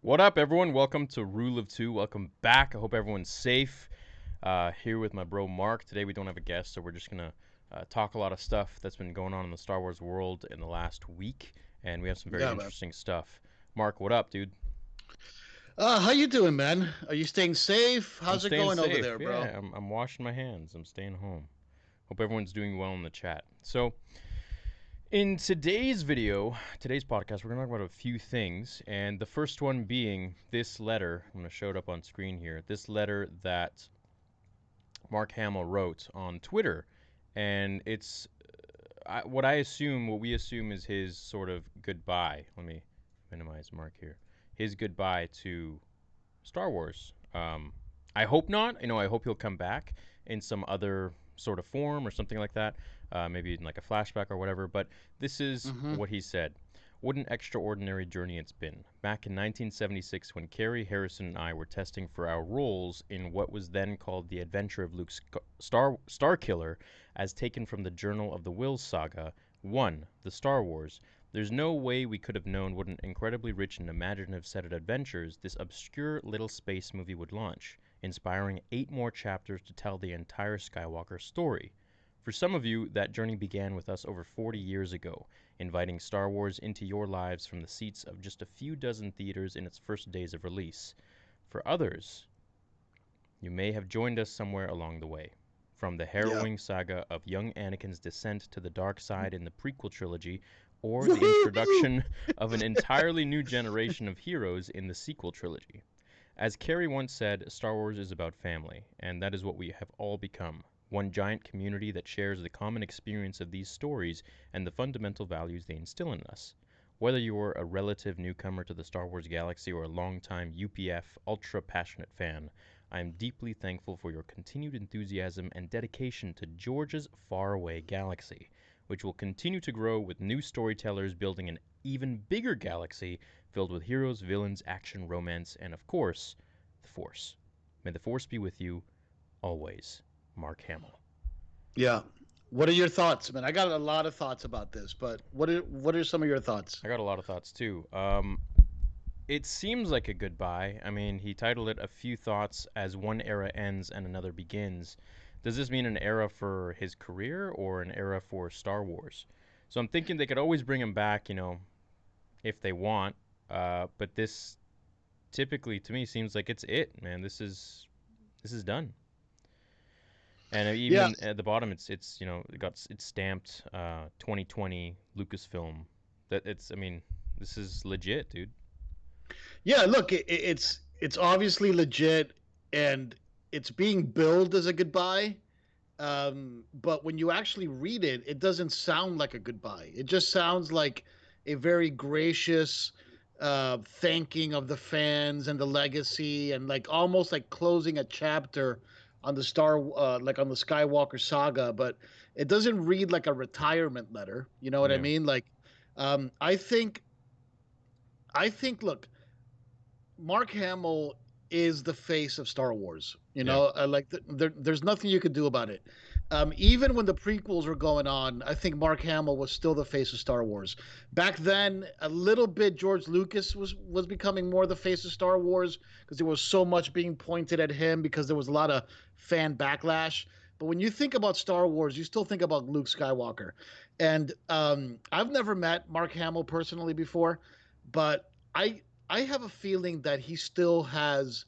What up, everyone? Welcome to Rule of Two. Welcome back. I hope everyone's safe. Here with my bro Marc. Today we don't have a guest, so we're just gonna talk a lot of stuff that's been going on in the Star Wars world in the last week, and we have some very Yeah, man. interesting stuff. Marc, what up, dude? How you doing, man? Are you staying safe? I'm How's it staying going over safe. there, bro? Yeah, I'm washing my hands. I'm staying home. Hope everyone's doing well in the chat. So, in today's podcast, we're going to talk about a few things, and the first one being this letter. I'm going to show it up on screen here. This letter that Mark Hamill wrote on Twitter, and it's what we assume is his sort of goodbye. Let me minimize Mark here. His goodbye to Star Wars. I hope not. I hope he'll come back in some other sort of form or something like that. Maybe in like a flashback or whatever. But this is Mm-hmm. what he said. What an extraordinary journey it's been. Back in 1976, when Carrie, Harrison, and I were testing for our roles in what was then called The Adventure of Luke Starkiller, as taken from the Journal of the Wills saga, 1. The Star Wars, there's no way we could have known what an incredibly rich and imaginative set of adventures this obscure little space movie would launch, inspiring 8 more chapters to tell the entire Skywalker story. For some of you, that journey began with us over 40 years ago, inviting Star Wars into your lives from the seats of just a few dozen theaters in its first days of release. For others, you may have joined us somewhere along the way. From the Yeah. harrowing saga of young Anakin's descent to the dark side in the prequel trilogy, or the Woohoo! introduction of an entirely new generation of heroes in the sequel trilogy. As Carrie once said, Star Wars is about family, and that is what we have all become. One giant community that shares the common experience of these stories and the fundamental values they instill in us. Whether you're a relative newcomer to the Star Wars galaxy or a longtime UPF ultra passionate fan, I am deeply thankful for your continued enthusiasm and dedication to George's faraway galaxy, which will continue to grow with new storytellers building an even bigger galaxy filled with heroes, villains, action, romance, and of course, the Force. May the Force be with you always. Mark Hamill. Yeah. What are your thoughts, man? I got a lot of thoughts about this, but what are some of your thoughts? I got a lot of thoughts too. It seems like a goodbye. I mean, he titled it A Few Thoughts as One Era Ends and Another Begins. Does this mean an era for his career or an era for Star Wars? So I'm thinking they could always bring him back, if they want. But this typically to me seems like it's it, man. This is done. And Yeah. even at the bottom, it's stamped 2020 Lucasfilm. That it's I mean, this is legit, dude. Yeah, look, it's obviously legit and it's being billed as a goodbye. But when you actually read it, it doesn't sound like a goodbye. It just sounds like a very gracious thanking of the fans and the legacy, and like almost like closing a chapter on the like on the Skywalker saga. But it doesn't read like a retirement letter. You know what I Yeah, mean? Like, um, I think, look, Mark Hamill is the face of Star Wars. yeah. There's nothing you could do about it. Even when the prequels were going on, I think Mark Hamill was still the face of Star Wars. Back then, a little bit George Lucas was becoming more the face of Star Wars because there was so much being pointed at him because there was a lot of fan backlash. But when you think about Star Wars, you still think about Luke Skywalker. And I've never met Mark Hamill personally before, but I have a feeling that he still has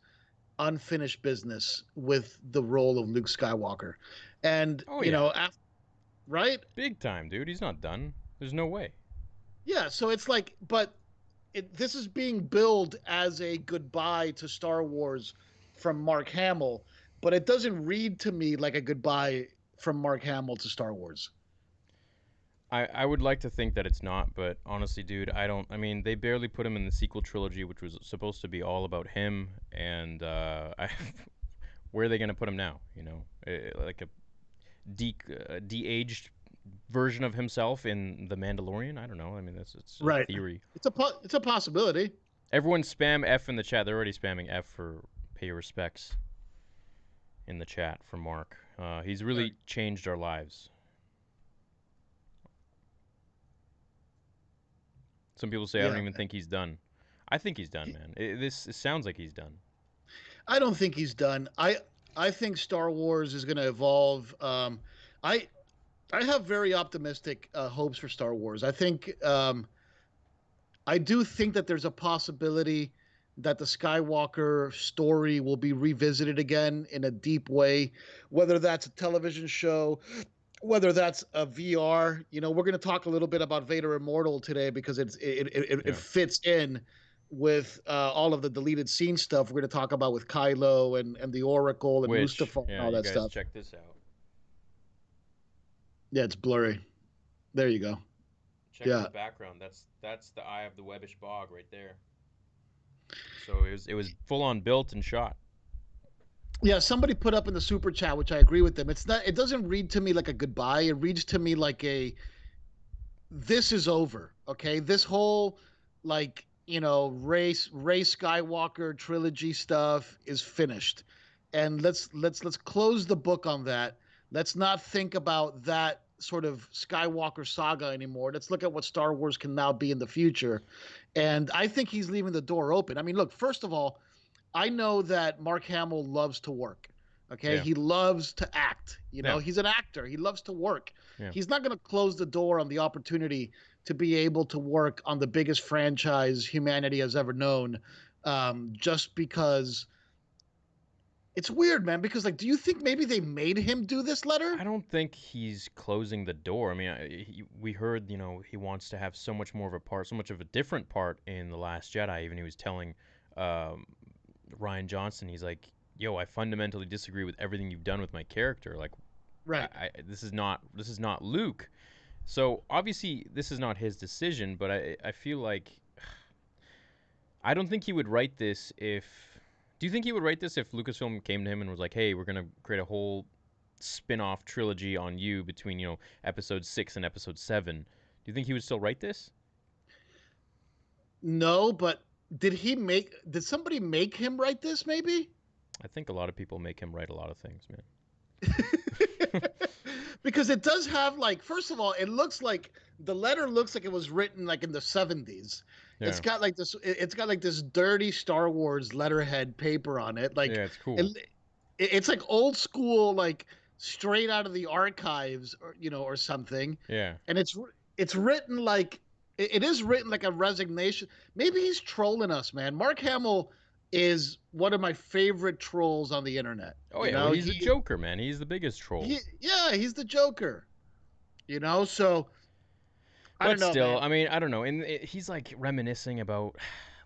unfinished business with the role of Luke Skywalker. And, Oh yeah, right? big time, dude. He's not done. There's no way. Yeah, so it's like, but this is being billed as a goodbye to Star Wars from Mark Hamill, but it doesn't read to me like a goodbye from Mark Hamill to Star Wars. I would like to think that it's not, but honestly, dude, I don't. I mean, they barely put him in the sequel trilogy, which was supposed to be all about him, and where are they gonna put him now? Like a de-aged version of himself in the Mandalorian. I don't know. I mean, that's it's a Right. theory. It's a possibility. Everyone spam F in the chat. They're already spamming F for pay your respects in the chat for Mark. He's Right. really changed our lives. Some people say I don't Yeah. even think he's done. I think he's done, man. It sounds like he's done. I don't think he's done. I think Star Wars is going to evolve. I I have very optimistic hopes for Star Wars. I do think that there's a possibility that the Skywalker story will be revisited again in a deep way, whether that's a television show, whether that's a VR. You know, we're going to talk a little bit about Vader Immortal today because it Yeah. fits in with all of the deleted scene stuff we're going to talk about with Kylo and the Oracle and Which, Mustafar and yeah, all you that guys stuff. check this out. Yeah, it's blurry. There you go. Check out Yeah. the background. That's the eye of the Webbish Bog right there. So it was full on built and shot. Yeah, somebody put up in the super chat, which I agree with them. It's not. It doesn't read to me like a goodbye. It reads to me like a this is over. Okay, this whole like Ray Skywalker trilogy stuff is finished, and let's close the book on that. Let's not think about that sort of Skywalker saga anymore. Let's look at what Star Wars can now be in the future. And I think he's leaving the door open. I mean, look, first of all, I know that Mark Hamill loves to work. Okay. Yeah. He loves to act. Yeah. He's an actor. He loves to work. Yeah. He's not going to close the door on the opportunity to be able to work on the biggest franchise humanity has ever known, just because it's weird, man. Because, like, do you think maybe they made him do this letter? I don't think he's closing the door. I mean, we heard, he wants to have so much more of a part, so much of a different part in The Last Jedi. Even he was telling um, Ryan Johnson, he's like, "Yo, I fundamentally disagree with everything you've done with my character. Like, Right. this is not Luke." So obviously, this is not his decision. But I feel like I don't think he would write this if. Do you think he would write this if Lucasfilm came to him and was like, "Hey, we're gonna create a whole spin-off trilogy on you between episode 6 and episode 7?" Do you think he would still write this? No, but did somebody make him write this, maybe? I think a lot of people make him write a lot of things, man. Because it does have, like, first of all, the letter looks like it was written like in the 70s. Yeah. It's got like this dirty Star Wars letterhead paper on it. Like, Yeah, it's cool. it's like old school, like straight out of the archives, or something. Yeah. And it's written like it is written like a resignation. Maybe he's trolling us, man. Mark Hamill is one of my favorite trolls on the internet. Oh yeah, well, he's the Joker, man. He's the biggest troll. He's the Joker. So I don't know. But still, man. I mean, I don't know. And he's like reminiscing about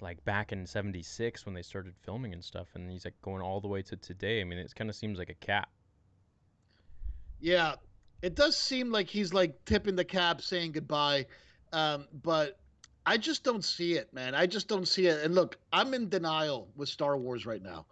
like back in '76 when they started filming and stuff, and he's like going all the way to today. I mean, it kind of seems like a cap. Yeah, it does seem like he's like tipping the cap, saying goodbye. But I just don't see it, man. I just don't see it. And look, I'm in denial with Star Wars right now.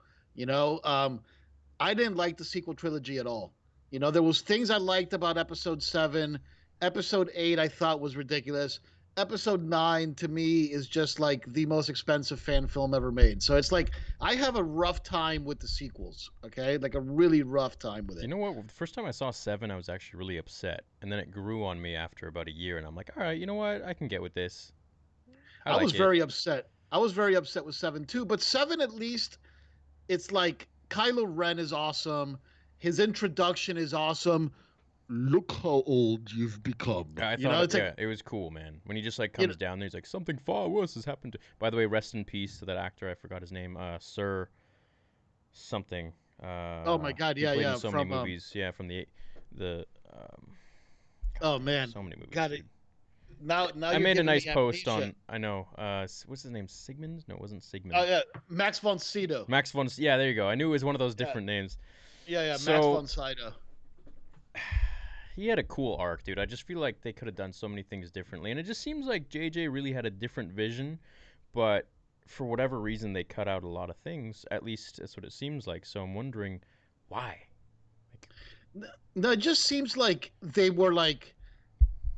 I didn't like the sequel trilogy at all. There was things I liked about Episode 7. Episode 8 I thought was ridiculous. Episode 9 to me is just like the most expensive fan film ever made. So it's like I have a rough time with the sequels, okay? Like a really rough time with it. You know what? The first time I saw 7, I was actually really upset, and then it grew on me after about a year, and I'm like, all right, you know what? I can get with this. I was like it. very upset. I was very upset with 7 too, but 7 at least it's like Kylo Ren is awesome. His introduction is awesome. Look how old you've become. I thought, it was cool, man. When he just like comes down there, he's like, something far worse has happened. By the way, rest in peace to that actor. I forgot his name. Sir something. Oh my God, he played yeah. in so many movies. From the. Oh man, so many movies. Got it. Now I made a nice post on. I know. What's his name? Sigmund? No, it wasn't Sigmund. Oh yeah, Max von Sydow. Max von. Yeah, there you go. I knew it was one of those different names. Yeah. So, Max von Sydow. He had a cool arc, dude. I just feel like they could have done so many things differently, and it just seems like JJ really had a different vision, but for whatever reason they cut out a lot of things. At least that's what it seems like. So I'm wondering why. No, it just seems like they were like,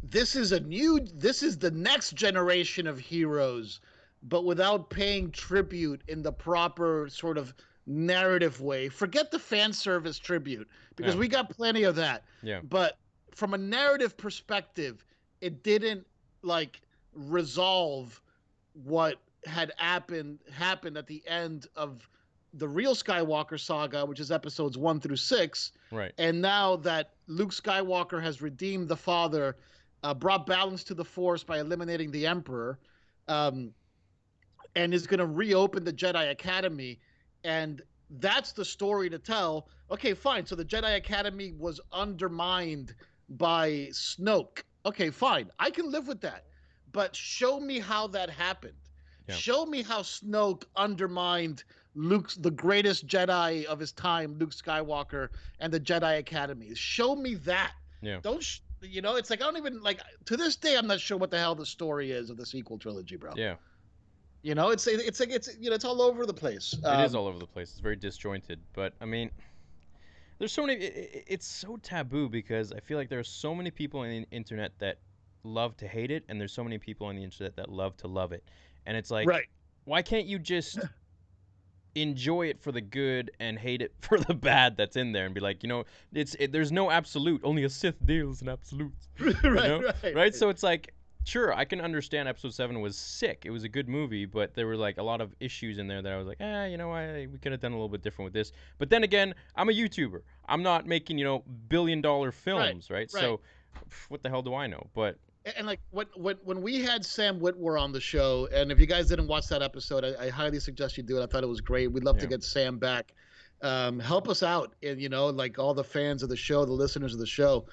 this is the next generation of heroes, but without paying tribute in the proper sort of narrative way. Forget the fan service tribute, because we got plenty of that. Yeah. But from a narrative perspective, it didn't like resolve what had happened at the end of the real Skywalker saga, which is episodes 1 through 6, Right. and now that Luke Skywalker has redeemed the Father, brought balance to the Force by eliminating the Emperor, um, and is going to reopen the Jedi Academy, and that's the story to tell. Okay, fine. So the Jedi Academy was undermined by Snoke. Okay, fine. I can live with that. But show me how that happened. Yeah. Show me how Snoke undermined Luke's the greatest Jedi of his time, Luke Skywalker, and the Jedi Academy. Show me that. Yeah. It's like I don't even like to this day I'm not sure what the hell the story is of the sequel trilogy, bro. Yeah. It's all over the place. It is all over the place. It's very disjointed. But I mean, there's so many. It's so taboo because I feel like there are so many people on the internet that love to hate it, and there's so many people on the internet that love to love it. And it's like, Right. why can't you just enjoy it for the good and hate it for the bad that's in there, and be like, there's no absolute. Only a Sith deals in absolutes. Right, right, Right? So it's like, sure, I can understand episode 7 was sick. It was a good movie, but there were like a lot of issues in there that I was like, you know what? We could have done a little bit different with this. But then again, I'm a YouTuber. I'm not making, billion-dollar films, right? right. So what the hell do I know? But And like when we had Sam Witwer on the show, and if you guys didn't watch that episode, I highly suggest you do it. I thought it was great. We'd love to Yeah. get Sam back. Help us out, and like all the fans of the show, the listeners of the show,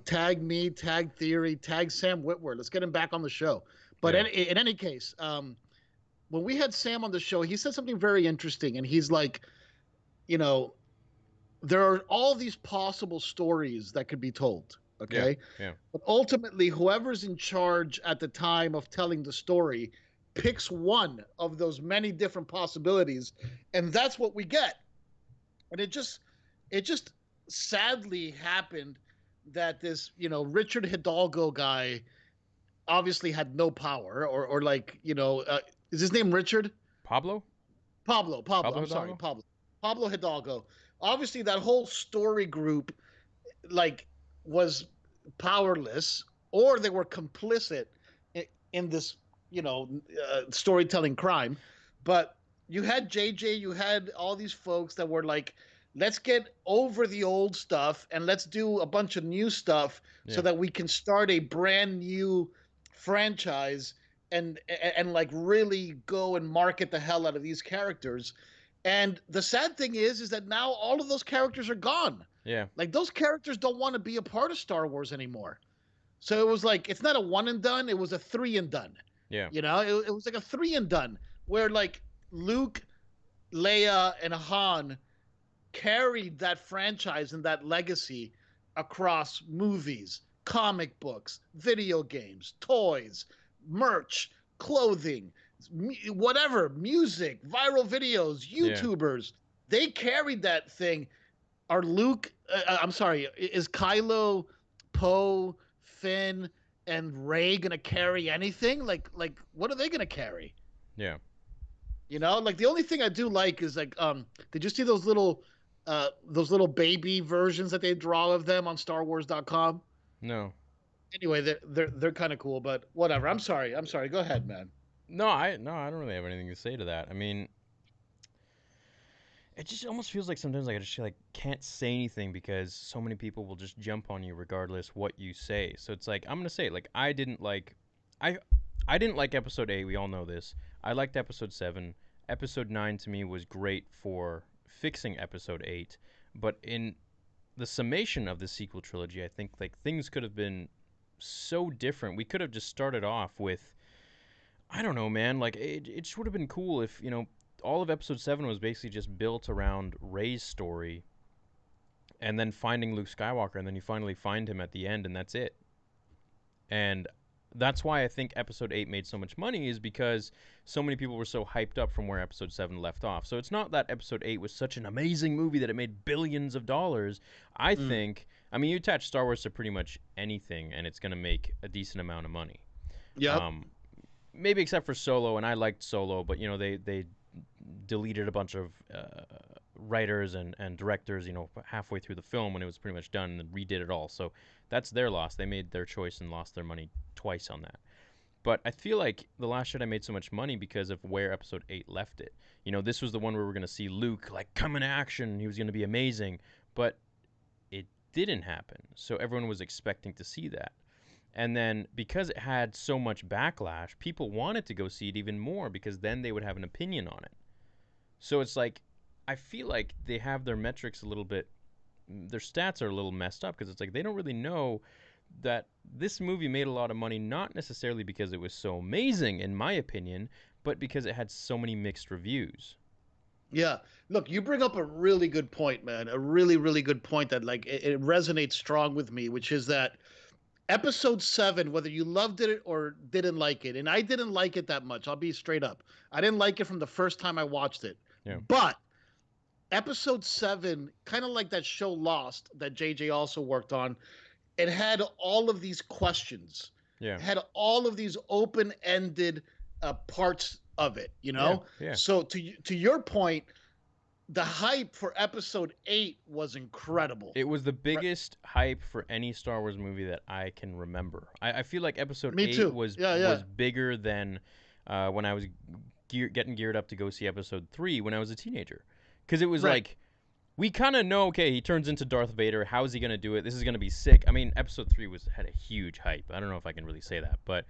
tag me, tag Theory, tag Sam Witwer. Let's get him back on the show. But Yeah. in any case, when we had Sam on the show, he said something very interesting, and he's like, there are all these possible stories that could be told. Okay. Yeah. But ultimately, whoever's in charge at the time of telling the story picks one of those many different possibilities, and that's what we get. And it just sadly happened that this, Richard Hidalgo guy obviously had no power, or like, is his name Richard? Pablo? Pablo. Pablo I'm sorry, Hidalgo? Pablo Hidalgo. Obviously, that whole story group, like, was powerless, or they were complicit in this, storytelling crime. But you had JJ, you had all these folks that were like, let's get over the old stuff and let's do a bunch of new stuff so Yeah. that we can start a brand new franchise and like really go and market the hell out of these characters. And the sad thing is that now all of those characters are gone. Yeah. Like those characters don't want to be a part of Star Wars anymore. So it was like it's not a one and done, it was a three and done. Yeah. It was like a three and done where like Luke, Leia, and Han carried that franchise and that legacy across movies, comic books, video games, toys, merch, clothing, whatever, music, viral videos, YouTubers. They carried that thing. Are Luke, I'm sorry, is Kylo, Poe, Finn, and Rey going to carry anything? Like what are they going to carry? Yeah. Like the only thing I do like is like, did you see those little baby versions that they draw of them on StarWars.com? No. Anyway, they're kind of cool, but whatever. I'm sorry. Go ahead, man. No, I don't really have anything to say to that. I mean, it just almost feels like sometimes like I just like can't say anything because so many people will just jump on you regardless what you say. So it's like I'm gonna say like I didn't like episode 8. We all know this. I liked episode 7. Episode 9 to me was great for fixing episode 8, but in the summation of the sequel trilogy, I think like things could have been so different. We could have just started off with, I don't know, man. Like it just would have been cool if all of episode 7 was basically just built around Rey's story, and then finding Luke Skywalker, and then you finally find him at the end, and that's it. And that's why I think episode 8 made so much money, is because so many people were so hyped up from where episode 7 left off. So it's not that episode 8 was such an amazing movie that it made billions of dollars. I think, I mean, you attach Star Wars to pretty much anything, and it's going to make a decent amount of money. Yeah. Maybe except for Solo, and I liked Solo, but they deleted a bunch of writers and directors, halfway through the film when it was pretty much done, and redid it all. So that's their loss. They made their choice and lost their money twice on that. But I feel like The Last Jedi made so much money because of where Episode 8 left it. This was the one where we're going to see Luke, like, come in action. He was going to be amazing. But it didn't happen. So everyone was expecting to see that. And then because it had so much backlash, people wanted to go see it even more because then they would have an opinion on it. So it's like, I feel like they have their metrics a little bit, their stats are a little messed up because it's like they don't really know that this movie made a lot of money, not necessarily because it was so amazing, in my opinion, but because it had so many mixed reviews. Yeah. Look, you bring up a really good point, man. A really, really good point that like it resonates strong with me, which is that episode 7, whether you loved it or didn't like it, and I didn't like it that much. I'll be straight up. I didn't like it from the first time I watched it. Yeah. But episode 7, kind of like that show Lost that JJ also worked on, it had all of these questions. Yeah. It had all of these open-ended parts of it, you know? Yeah. So to your point, the hype for episode 8 was incredible. It was the biggest hype for any Star Wars movie that I can remember. I feel like episode Me 8 too. was Yeah. was bigger than when I was getting geared up to go see episode 3 when I was a teenager. Because it was Right. like, we kind of know, okay, he turns into Darth Vader. How is he going to do it? This is going to be sick. I mean, episode 3 had a huge hype. I don't know if I can really say that, but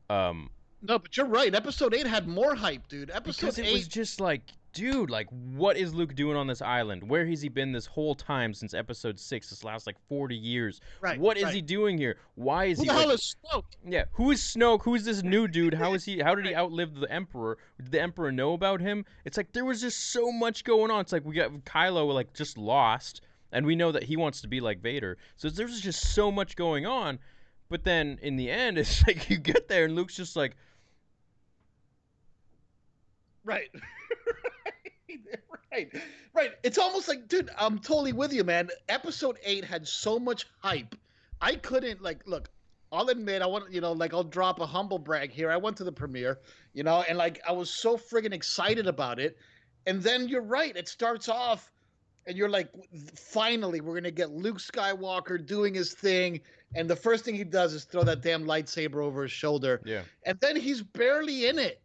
No, but you're right. Episode 8 had more hype, dude. Episode because it 8 was just like, dude, like, what is Luke doing on this island? Where has he been this whole time since episode 6, this last, like, 40 years? Right, What is right. he doing here? Why is Who he, the hell like, is Snoke? yeah, who is Snoke? Who is this new dude? How did he outlive the Emperor? Did the Emperor know about him? It's like, there was just so much going on. It's like, we got Kylo, like, just lost, and we know that he wants to be like Vader. So there's just so much going on. But then, in the end, it's like, you get there, and Luke's just like, Right. right. Right. It's almost like, dude, I'm totally with you, man. Episode 8 had so much hype. I couldn't, like, look, I'll admit, I want, like, I'll drop a humble brag here. I went to the premiere, and like, I was so friggin' excited about it. And then you're right. It starts off, and you're like, finally, we're going to get Luke Skywalker doing his thing. And the first thing he does is throw that damn lightsaber over his shoulder. yeah. And then he's barely in it,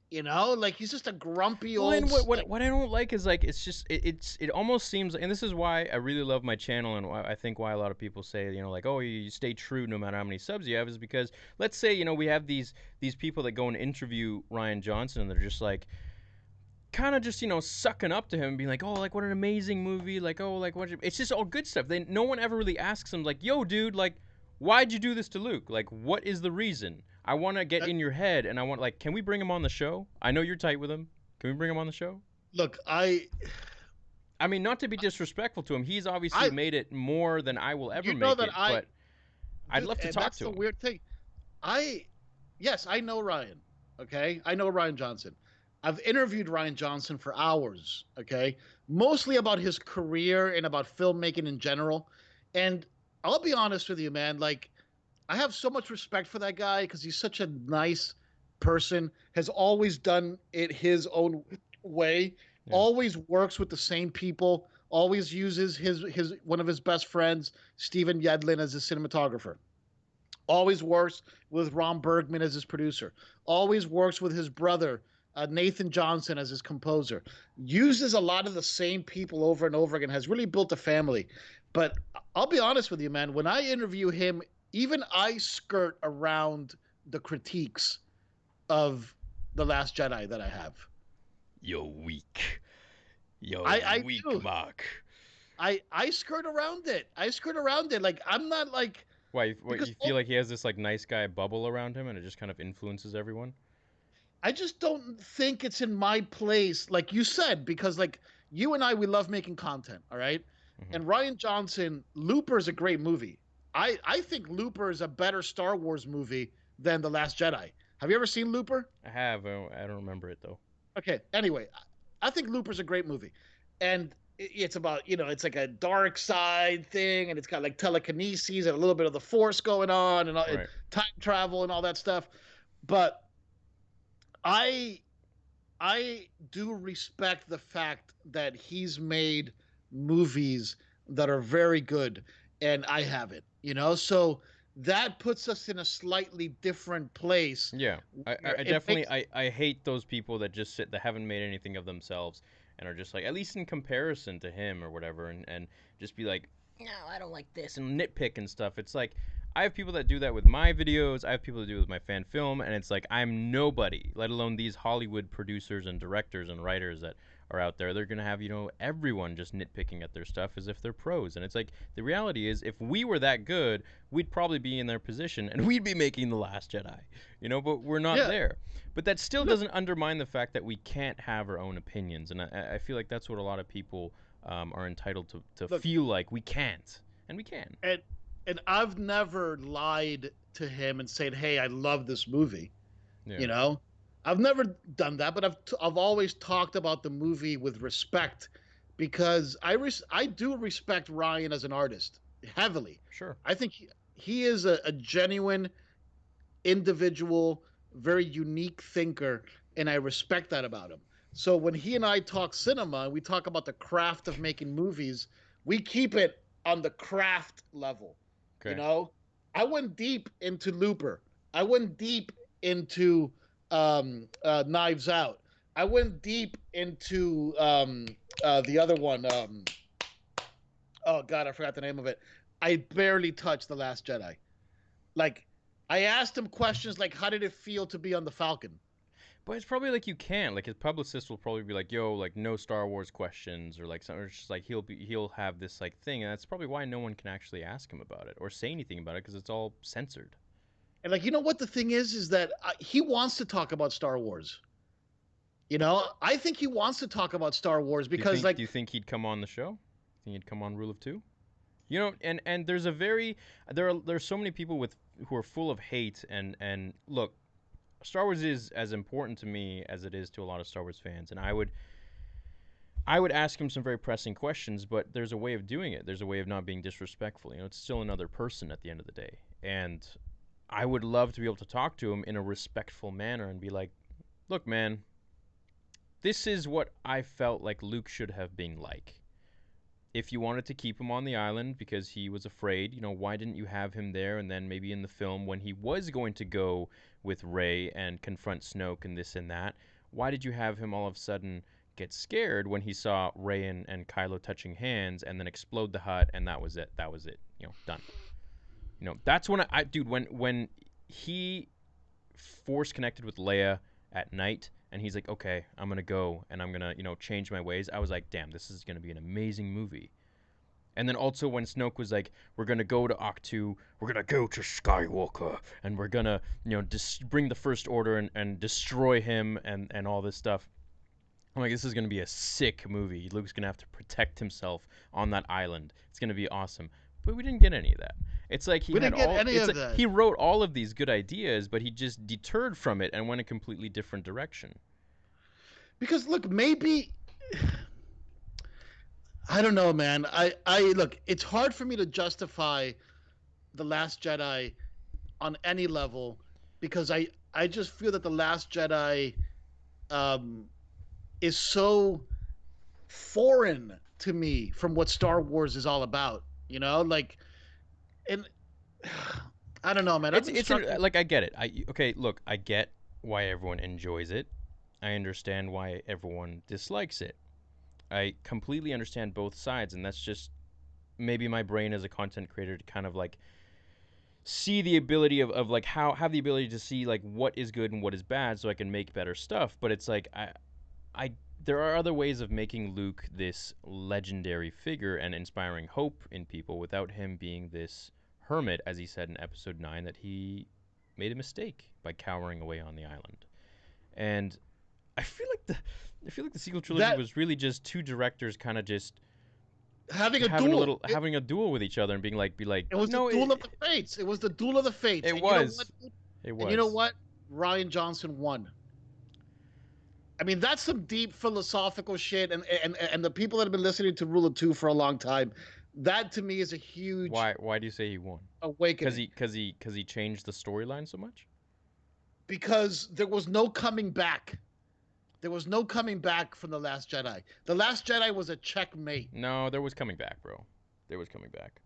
like he's just a grumpy Well, old. and what I don't like is like it's just it almost seems, and this is why I really love my channel, and why I think why a lot of people say, like, oh, you stay true no matter how many subs you have, is because, let's say, we have these people that go and interview Rian Johnson, and they're just like, kind of just sucking up to him and being like, oh, like, what an amazing movie, like, oh, like, it's just all good stuff. No one ever really asks him, like, yo, dude, like, why'd you do this to Luke? Like, what is the reason? I want to get in your head, and I want, like, can we bring him on the show? I know you're tight with him. Can we bring him on the show? Look, I mean, not to be disrespectful to him. He's obviously made it more than I will ever make it, but I'd love to talk to him. That's the weird thing. Yes, I know Ryan. Okay, I know Rian Johnson. I've interviewed Rian Johnson for hours. Okay, mostly about his career and about filmmaking in general. And I'll be honest with you, man. Like, I have so much respect for that guy because he's such a nice person. Has always done it his own way. Yeah. Always works with the same people. Always uses his one of his best friends, Steven Yedlin, as his cinematographer. Always works with Ron Bergman as his producer. Always works with his brother, Nathan Johnson, as his composer. Uses a lot of the same people over and over again. Has really built a family. But I'll be honest with you, man. When I interview him, even I skirt around the critiques of The Last Jedi that I have. You're weak. I weak, do. Marc. I skirt around it. Like, I'm not like... Why, you feel like he has this, like, nice guy bubble around him and it just kind of influences everyone? I just don't think it's in my place, like you said, because, like, you and I, we love making content, all right? Mm-hmm. And Rian Johnson, Looper is a great movie. I think Looper is a better Star Wars movie than The Last Jedi. Have you ever seen Looper? I have. I don't remember it, though. Okay. Anyway, I think Looper's a great movie. And it's about, it's like a dark side thing, and it's got, like, telekinesis and a little bit of the Force going on, and, and time travel and all that stuff. But I do respect the fact that he's made movies that are very good, and I haven't, so that puts us in a slightly different place Yeah, where I it definitely makes I hate those people that just sit that haven't made anything of themselves and are just like at least in comparison to him or whatever and just be like no I don't like this and nitpick and stuff. It's like I have people that do that with my videos. I have people that do it with my fan film, and it's like I'm nobody, let alone these Hollywood producers and directors and writers that are out there. They're gonna have everyone just nitpicking at their stuff as if they're pros, and it's like the reality is if we were that good, we'd probably be in their position and we'd be making the Last Jedi, but we're not yeah. there. But that still No, doesn't undermine the fact that we can't have our own opinions, and I feel like that's what a lot of people are entitled to look, feel like we can't, and we can. and I've never lied to him and said, "Hey, I love this movie." Yeah, You know, I've never done that, but I've always talked about the movie with respect because I do respect Ryan as an artist heavily. sure. I think he is a genuine individual, very unique thinker, and I respect that about him. So when he and I talk cinema, we talk about the craft of making movies. We keep it on the craft level. You Okay. know, I went deep into Looper. I went deep into Knives Out. I went deep into the other one. Oh God, I forgot the name of it. I barely touched the Last Jedi. Like, I asked him questions like, "How did it feel to be on the Falcon?" But it's probably like you can't. Like his publicist will probably be like, "Yo, like no Star Wars questions," or like something. It's just like he'll have this like thing, and that's probably why no one can actually ask him about it or say anything about it because it's all censored. And like, you know what the thing is that he wants to talk about Star Wars. I think he wants to talk about Star Wars Do you because, think? like, Do you think he'd come on the show? Think he'd come on Rule of Two? And there's a very there's so many people with who are full of hate and look, Star Wars is as important to me as it is to a lot of Star Wars fans, and I would ask him some very pressing questions, but there's a way of doing it. There's a way of not being disrespectful. It's still another person at the end of the day, and I would love to be able to talk to him in a respectful manner and be like, "Look, man, this is what I felt like Luke should have been like. If you wanted to keep him on the island because he was afraid, why didn't you have him there? And then maybe in the film when he was going to go with Rey and confront Snoke and this and that, why did you have him all of a sudden get scared when he saw Rey and Kylo touching hands and then explode the hut and that was it? That was it. Done. That's when dude, when he force connected with Leia at night and he's like, okay, I'm gonna go and I'm gonna change my ways. I was like, damn, this is gonna be an amazing movie. And then also when Snoke was like, we're gonna go to Octu, we're gonna go to Skywalker, and we're gonna bring the First Order and destroy him and all this stuff. I'm like, this is gonna be a sick movie. Luke's gonna have to protect himself on that island. It's gonna be awesome. But we didn't get any of that. It's like he we had didn't get all. any It's of like that. he wrote all of these good ideas, but he just deterred from it and went a completely different direction. Because look, maybe I don't know, man. I look. It's hard for me to justify the Last Jedi on any level because I just feel that the Last Jedi um, is so foreign to me from what Star Wars is all about. Like, and I don't know, man. I've been struggling. Like I get it. Okay, look, I get why everyone enjoys it. I understand why everyone dislikes it. I completely understand both sides, and that's just maybe my brain as a content creator to kind of like see the ability of like how have the ability to see like what is good and what is bad so I can make better stuff. But it's like I there are other ways of making Luke this legendary figure and inspiring hope in people without him being this hermit, as he said in episode 9, that he made a mistake by cowering away on the island. And I feel like the sequel trilogy That was really just two directors kind of just having a duel. having a duel with each other and be like, It was the no, duel of the fates. It was the duel of the fates. it And you know what? was, it And you know was. what? Ryan Johnson won. I mean, that's some deep philosophical shit. And the people that have been listening to Rule of Two for a long time, that to me is a huge Why do you say he won? Cause awakening he changed the storyline so much. because there was no coming back. There was no coming back from the Last Jedi. The Last Jedi was a checkmate. No, there was coming back, bro. There was coming back.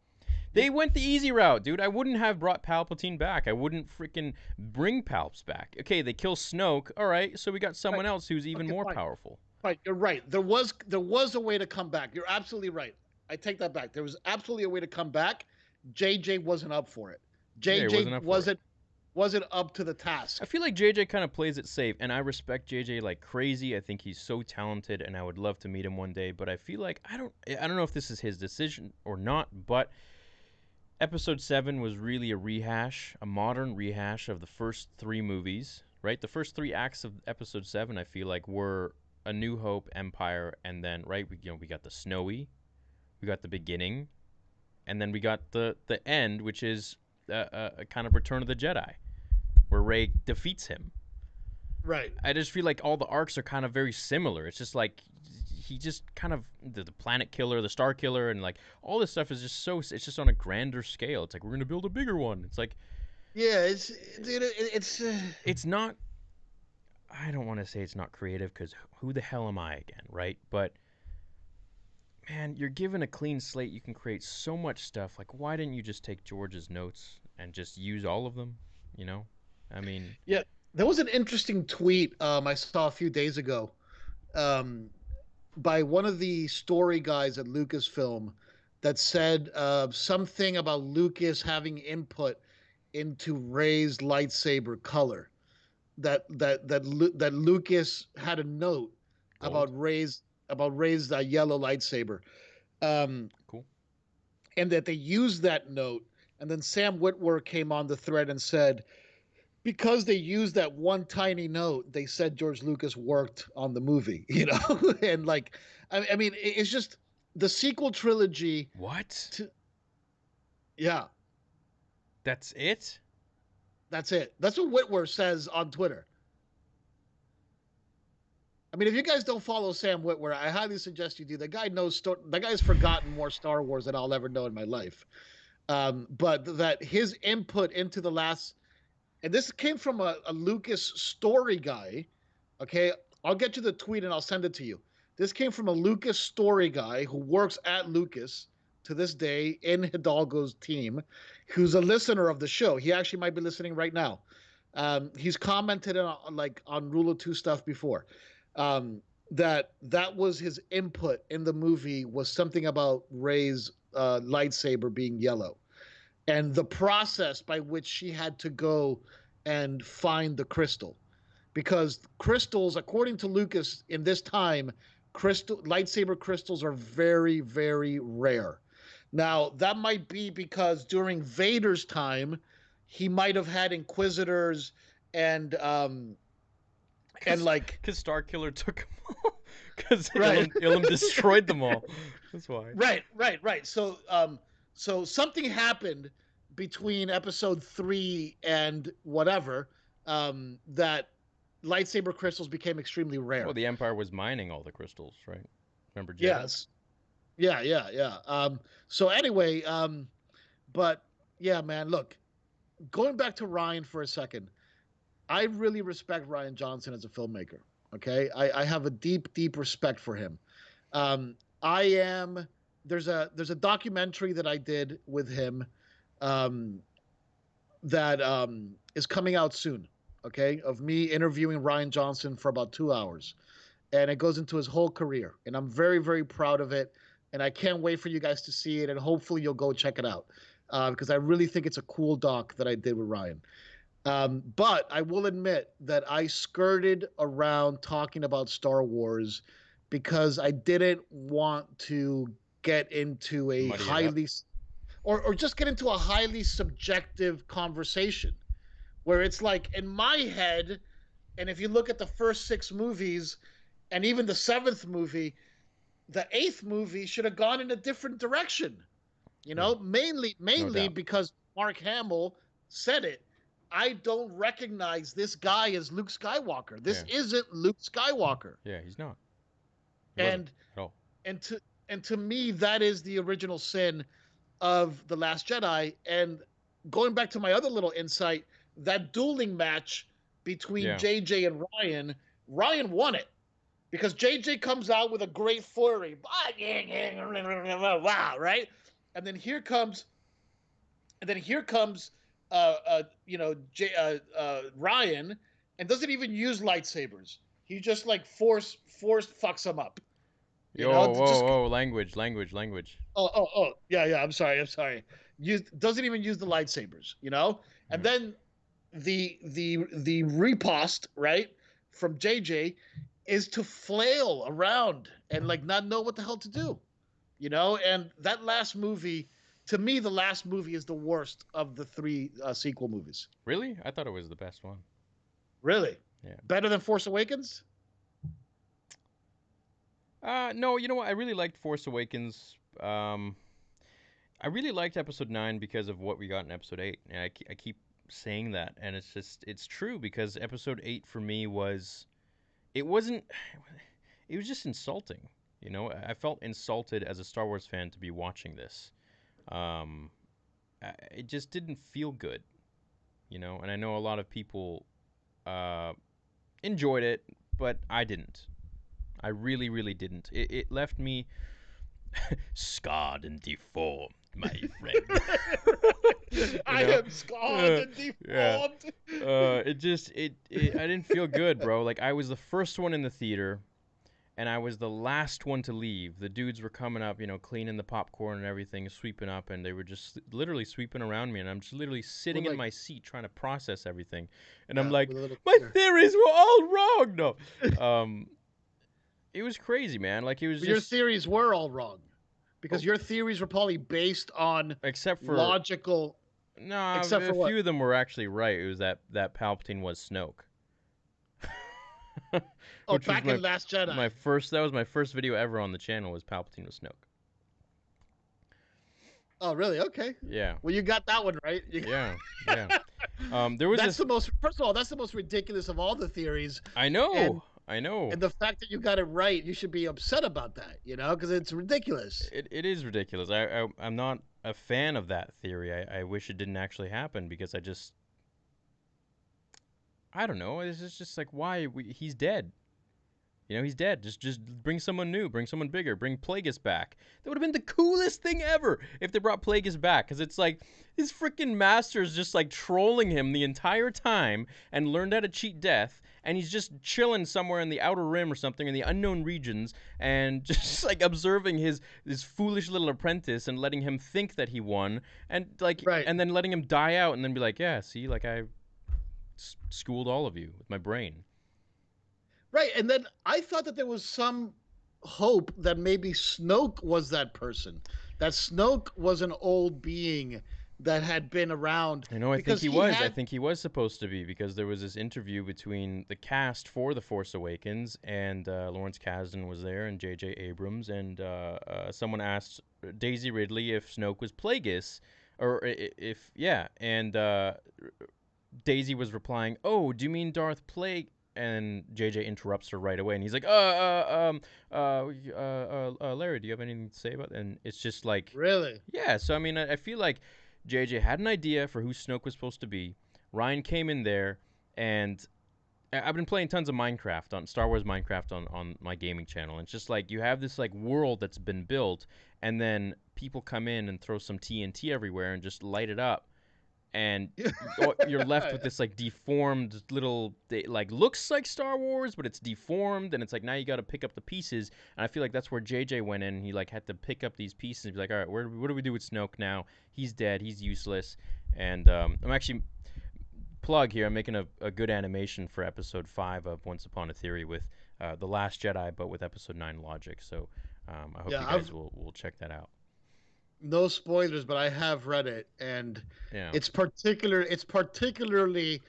They went the easy route, dude. I wouldn't have brought Palpatine back. I wouldn't freaking bring Palps back. Okay, they kill Snoke. All right, so we got Right. someone else who's even Okay, more fine. powerful. Right. You're right. There was a way to come back. You're absolutely right. I take that back. There was absolutely a way to come back. JJ wasn't up for it. Yeah, he JJ wasn't up for it. wasn't up to the I task. feel like JJ kind of plays it safe, and I respect JJ like crazy. I think he's so talented, and I would love to meet him one day. But I feel like I don't know if this is his decision or not. But Episode 7 was really a rehash, a modern rehash of the first three movies, right? The first three acts of Episode 7, I feel like, were A New Hope, Empire, and then, right, we got the Snowy, we got the beginning, and then we got the end, which is a kind of Return of the Jedi, where Rey defeats him. Right. I just feel like all the arcs are kind of very similar. It's just like he just kind of the planet killer, the star killer, and like all this stuff is just so it's just on a grander scale. It's like we're gonna build a bigger one. It's like Yeah. It's. it's not. I don't want to say it's not creative because who the hell am I again, right? But man, you're given a clean slate. You can create so much stuff. Like why didn't you just take George's notes and just use all of them? You know, I mean, Yeah. There was an interesting tweet I saw a few days ago um, by one of the story guys at Lucasfilm that said something about Lucas having input into Rey's lightsaber color. That Lucas had a note gold, about Rey's yellow lightsaber, um, cool. and that they used that note. And then Sam Witwer came on the thread and said, because they used that one tiny note, they said George Lucas worked on the movie, and like, I mean, it's just the sequel trilogy. What? Yeah, That's it? that's it. That's what Witwer says on Twitter. I mean, if you guys don't follow Sam Witwer, I highly suggest you do. The guy knows. The guy's forgotten more Star Wars than I'll ever know in my life. But that his input into the last, and this came from a Lucas story guy. Okay, I'll get you the tweet and I'll send it to you. This came from a Lucas story guy who works at Lucas to this day in Hidalgo's team, who's a listener of the show. He actually might be listening right now. He's commented on Rule of Two stuff before. That was his input in the movie was something about Rey's lightsaber being yellow, and the process by which she had to go and find the crystal, because crystals, according to Lucas, in this time, lightsaber crystals are very, very rare. Now that might be because during Vader's time, he might have had Inquisitors and like Because Starkiller took them all. Because right. Ilum destroyed them all. That's why. Right. So something happened between episode 3 and whatever, that lightsaber crystals became extremely rare. Well, the Empire was mining all the crystals, right? Remember Jedi? Yes. Yeah. So anyway, but yeah, man, look, going back to Ryan for a second, I really respect Ryan Johnson as a filmmaker. Okay, I have a deep respect for him. I am there's a documentary that I did with him, um, that is coming out soon. Okay, of me interviewing Ryan Johnson for about 2 hours, and it goes into his whole career, and I'm very proud of it, and I can't wait for you guys to see it, and hopefully you'll go check it out, because I really think it's a cool doc that I did with Ryan. But I will admit that I skirted around talking about Star Wars because I didn't want to get into a Muddy it up. or just get into a highly subjective conversation where it's like in my head, and if you look at the first 6 movies and even the 7th movie, the 8th movie should have gone in a different direction. Mainly doubt. because Mark Hamill said it. I don't recognize this guy as Luke Skywalker. This isn't Luke Skywalker. Yeah, he's not. And At all. and to me, that is the original sin of The Last Jedi. And going back to my other little insight, that dueling match between JJ and Ryan won it. Because JJ comes out with a great flurry. Wow, right? And then here comes And then here comes, Ryan, and doesn't even use lightsabers. He just like force fucks him up. You Yo, know, whoa, just whoa, language. yeah. I'm sorry. Doesn't even use the lightsabers. And Mm. then the riposte, right, from JJ is to flail around and like not know what the hell to do. And that last movie, to me, the last movie is the worst of the three sequel movies. Really? I thought it was the best one. Really, Yeah. better than Force Awakens. No, you know what? I really liked Force Awakens. I really liked Episode 9 because of what we got in Episode 8. And I keep saying that. And it's true because Episode 8 for me it wasn't, it was just insulting. I felt insulted as a Star Wars fan to be watching this. Um, it just didn't feel good, and I know a lot of people uh, enjoyed it, but I didn't. I really, really didn't. It left me scarred and deformed, my friend. you I know? am scarred and Yeah. deformed. I didn't feel good, bro. Like, I was the first one in the theater, and I was the last one to leave. The dudes were coming up, cleaning the popcorn and everything, sweeping up, and they were just literally sweeping around me, and I'm just literally sitting With in like, my seat trying to process everything, and I'm yeah, like, with a little my tear. theories were all wrong. No, it was crazy, man. Like, it was But your just theories were all wrong because oh, your theories were probably based on except for logical. no, Except a for what? few of them were actually right. It was that Palpatine was Snoke, Oh, which was back in Last my Jedi. first. That was my first video ever on the channel. Was Palpatine was Snoke. Oh, really? Okay. Yeah, Well, you got that one right. yeah, yeah. There was That's this. the most. First of all, that's the most ridiculous of all the theories, I and know, I know. and the fact that you got it right, you should be upset about that. Because it's ridiculous. It is ridiculous. I'm not a fan of that theory. I wish it didn't actually happen because I don't know. It's just like he's dead. He's dead. Just bring someone new, bring someone bigger, bring Plagueis back. That would have been the coolest thing ever if they brought Plagueis back, because it's like his freaking master's just like trolling him the entire time and learned how to cheat death, and he's just chilling somewhere in the outer rim or something in the unknown regions and just like observing his foolish little apprentice and letting him think that he won, and Right. then letting him die out and then be like, yeah, see, like I schooled all of you with my brain. Right. And then I thought that there was some hope that maybe Snoke was that person, that Snoke was an old being that had been around I think because he he was. I had. think he was supposed to be because there was this interview between the cast for The Force Awakens, and Lawrence Kasdan was there, and JJ Abrams, and someone asked Daisy Ridley if Snoke was Plagueis, or if yeah, and Daisy was replying, "Oh, do you mean Darth Plague?" And JJ interrupts her right away, and he's like, Larry, do you have anything to say about that?" And it's just like, Really? yeah. So I mean, I feel like JJ had an idea for who Snoke was supposed to be. Ryan came in there, and I've been playing tons of Minecraft on Star Wars Minecraft on my gaming channel. And it's just like you have this like world that's been built, and then people come in and throw some TNT everywhere and just light it up, and you're left with this like deformed little like looks like Star Wars, but it's deformed, and it's like now you got to pick up the pieces. And I feel like that's where JJ went in. He like had to pick up these pieces and be like, all right, what do we do with Snoke now? He's dead. He's useless. And I'm actually plug here. I'm making a good animation for episode 5 of Once Upon a Theory with the Last Jedi, but with episode 9 logic. So I hope Yeah, you guys I've will check that out. no spoilers, but I have read it, and Yeah. it's particularly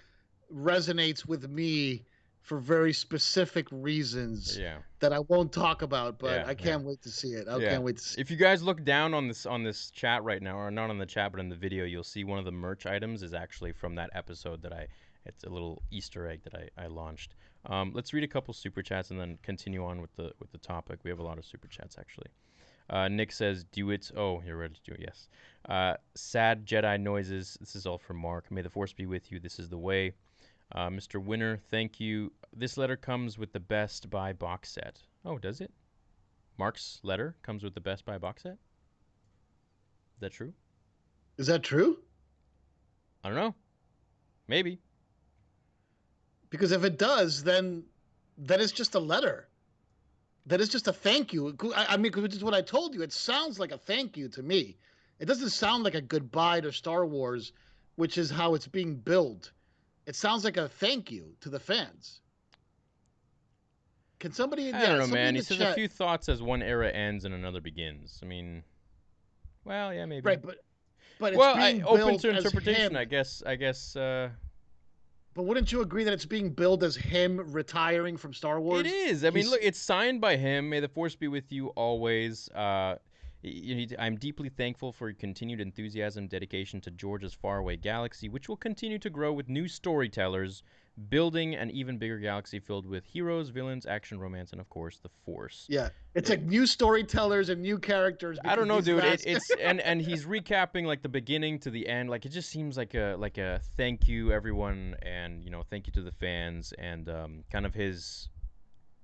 resonates with me for very specific reasons Yeah. that I won't talk about, but Yeah. I Yeah. can't wait to see it. I Yeah. can't wait to see If you guys look down on this chat right now, or not on the chat, but in the video, you'll see one of the merch items is actually from that episode that it's a little Easter egg that I launched. Let's read a couple super chats and then continue on with the topic. We have a lot of super chats actually. Nick says, "Do it." Oh, you're ready to do it. Yes. Sad Jedi noises. This is all from Marc. May the Force be with you. This is the way. Mr. Winner, thank you. This letter comes with the Best Buy box set. Oh, does it? Marc's letter comes with the Best Buy box set? Is that true? Is that true? I don't know. Maybe. Because if it does, then that is just a letter. That is just a thank you. I mean, which is what I told you. It sounds like a thank you to me. It doesn't sound like a goodbye to Star Wars, which is how it's being billed. It sounds like a thank you to the fans. Can somebody, I don't know, somebody man. in He the says a chat, few thoughts as one era ends and another begins. I mean, well, yeah, maybe. right? But it's Well, being open billed to as interpretation, him. I guess. But wouldn't you agree that it's being billed as him retiring from Star It Wars? is. I mean, He's look, it's signed by him. May the force be with you always. I'm deeply thankful for your continued enthusiasm, dedication to George's faraway galaxy, which will continue to grow with new storytellers, building an even bigger galaxy filled with heroes, villains, action, romance, and of course, the Force. yeah. It's like new storytellers and new characters I don't because know, these dude. last It's and he's recapping like the beginning to the end. Like it just seems like a thank you everyone, and thank you to the fans, and kind of his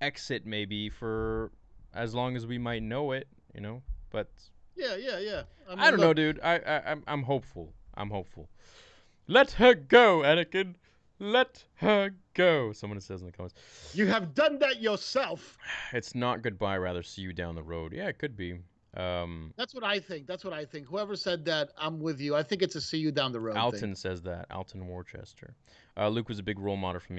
exit maybe for as long as we might know it. But yeah. I I mean, don't know, look, dude. I'm hopeful. I'm hopeful. Let her go, Anakin. Let her go. Someone says in the comments. you have done that yourself. It's not goodbye, rather see you down the road. Yeah, it could be. That's what I think. That's what I think. Whoever said that, I'm with you. I think it's a see you down the road thing. Alton says that. Alton Worcester. Luke was a big role model for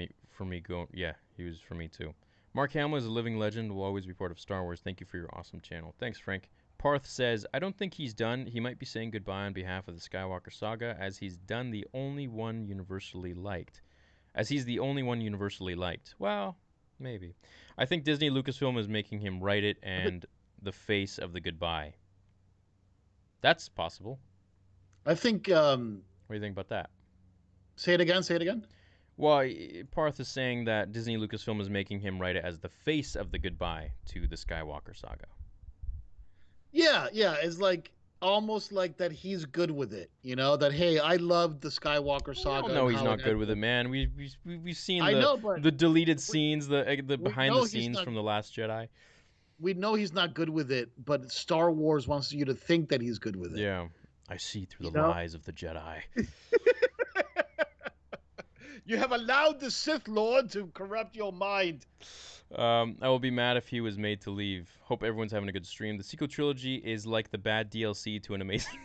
me. Yeah, he was for me too. Marc Hamill is a living legend. Will always be part of Star Wars. Thank you for your awesome channel. Thanks, Frank. Parth says, I don't think he's done. He might be saying goodbye on behalf of the Skywalker saga, as he's the only one universally liked. Well, maybe. I think Disney Lucasfilm is making him write it and the face of the goodbye. That's possible. I think. What do you think about that? Say it again. Say it again. Well, Parth is saying that Disney Lucasfilm is making him write it as the face of the goodbye to the Skywalker saga. Yeah. It's like almost like that he's good with it. That hey, I loved the Skywalker saga. No, and he's how not it good with it, ended. man. We've seen I know, but the deleted we, scenes, the we behind know the he's scenes not. from the Last Jedi. We know he's not good with it, but Star Wars wants you to think that he's good with it. Yeah, I see through You the know. lies of the Jedi. You have allowed the Sith Lord to corrupt your mind. I will be mad if he was made to leave. Hope everyone's having a good stream. The sequel trilogy is like the bad DLC to an amazing.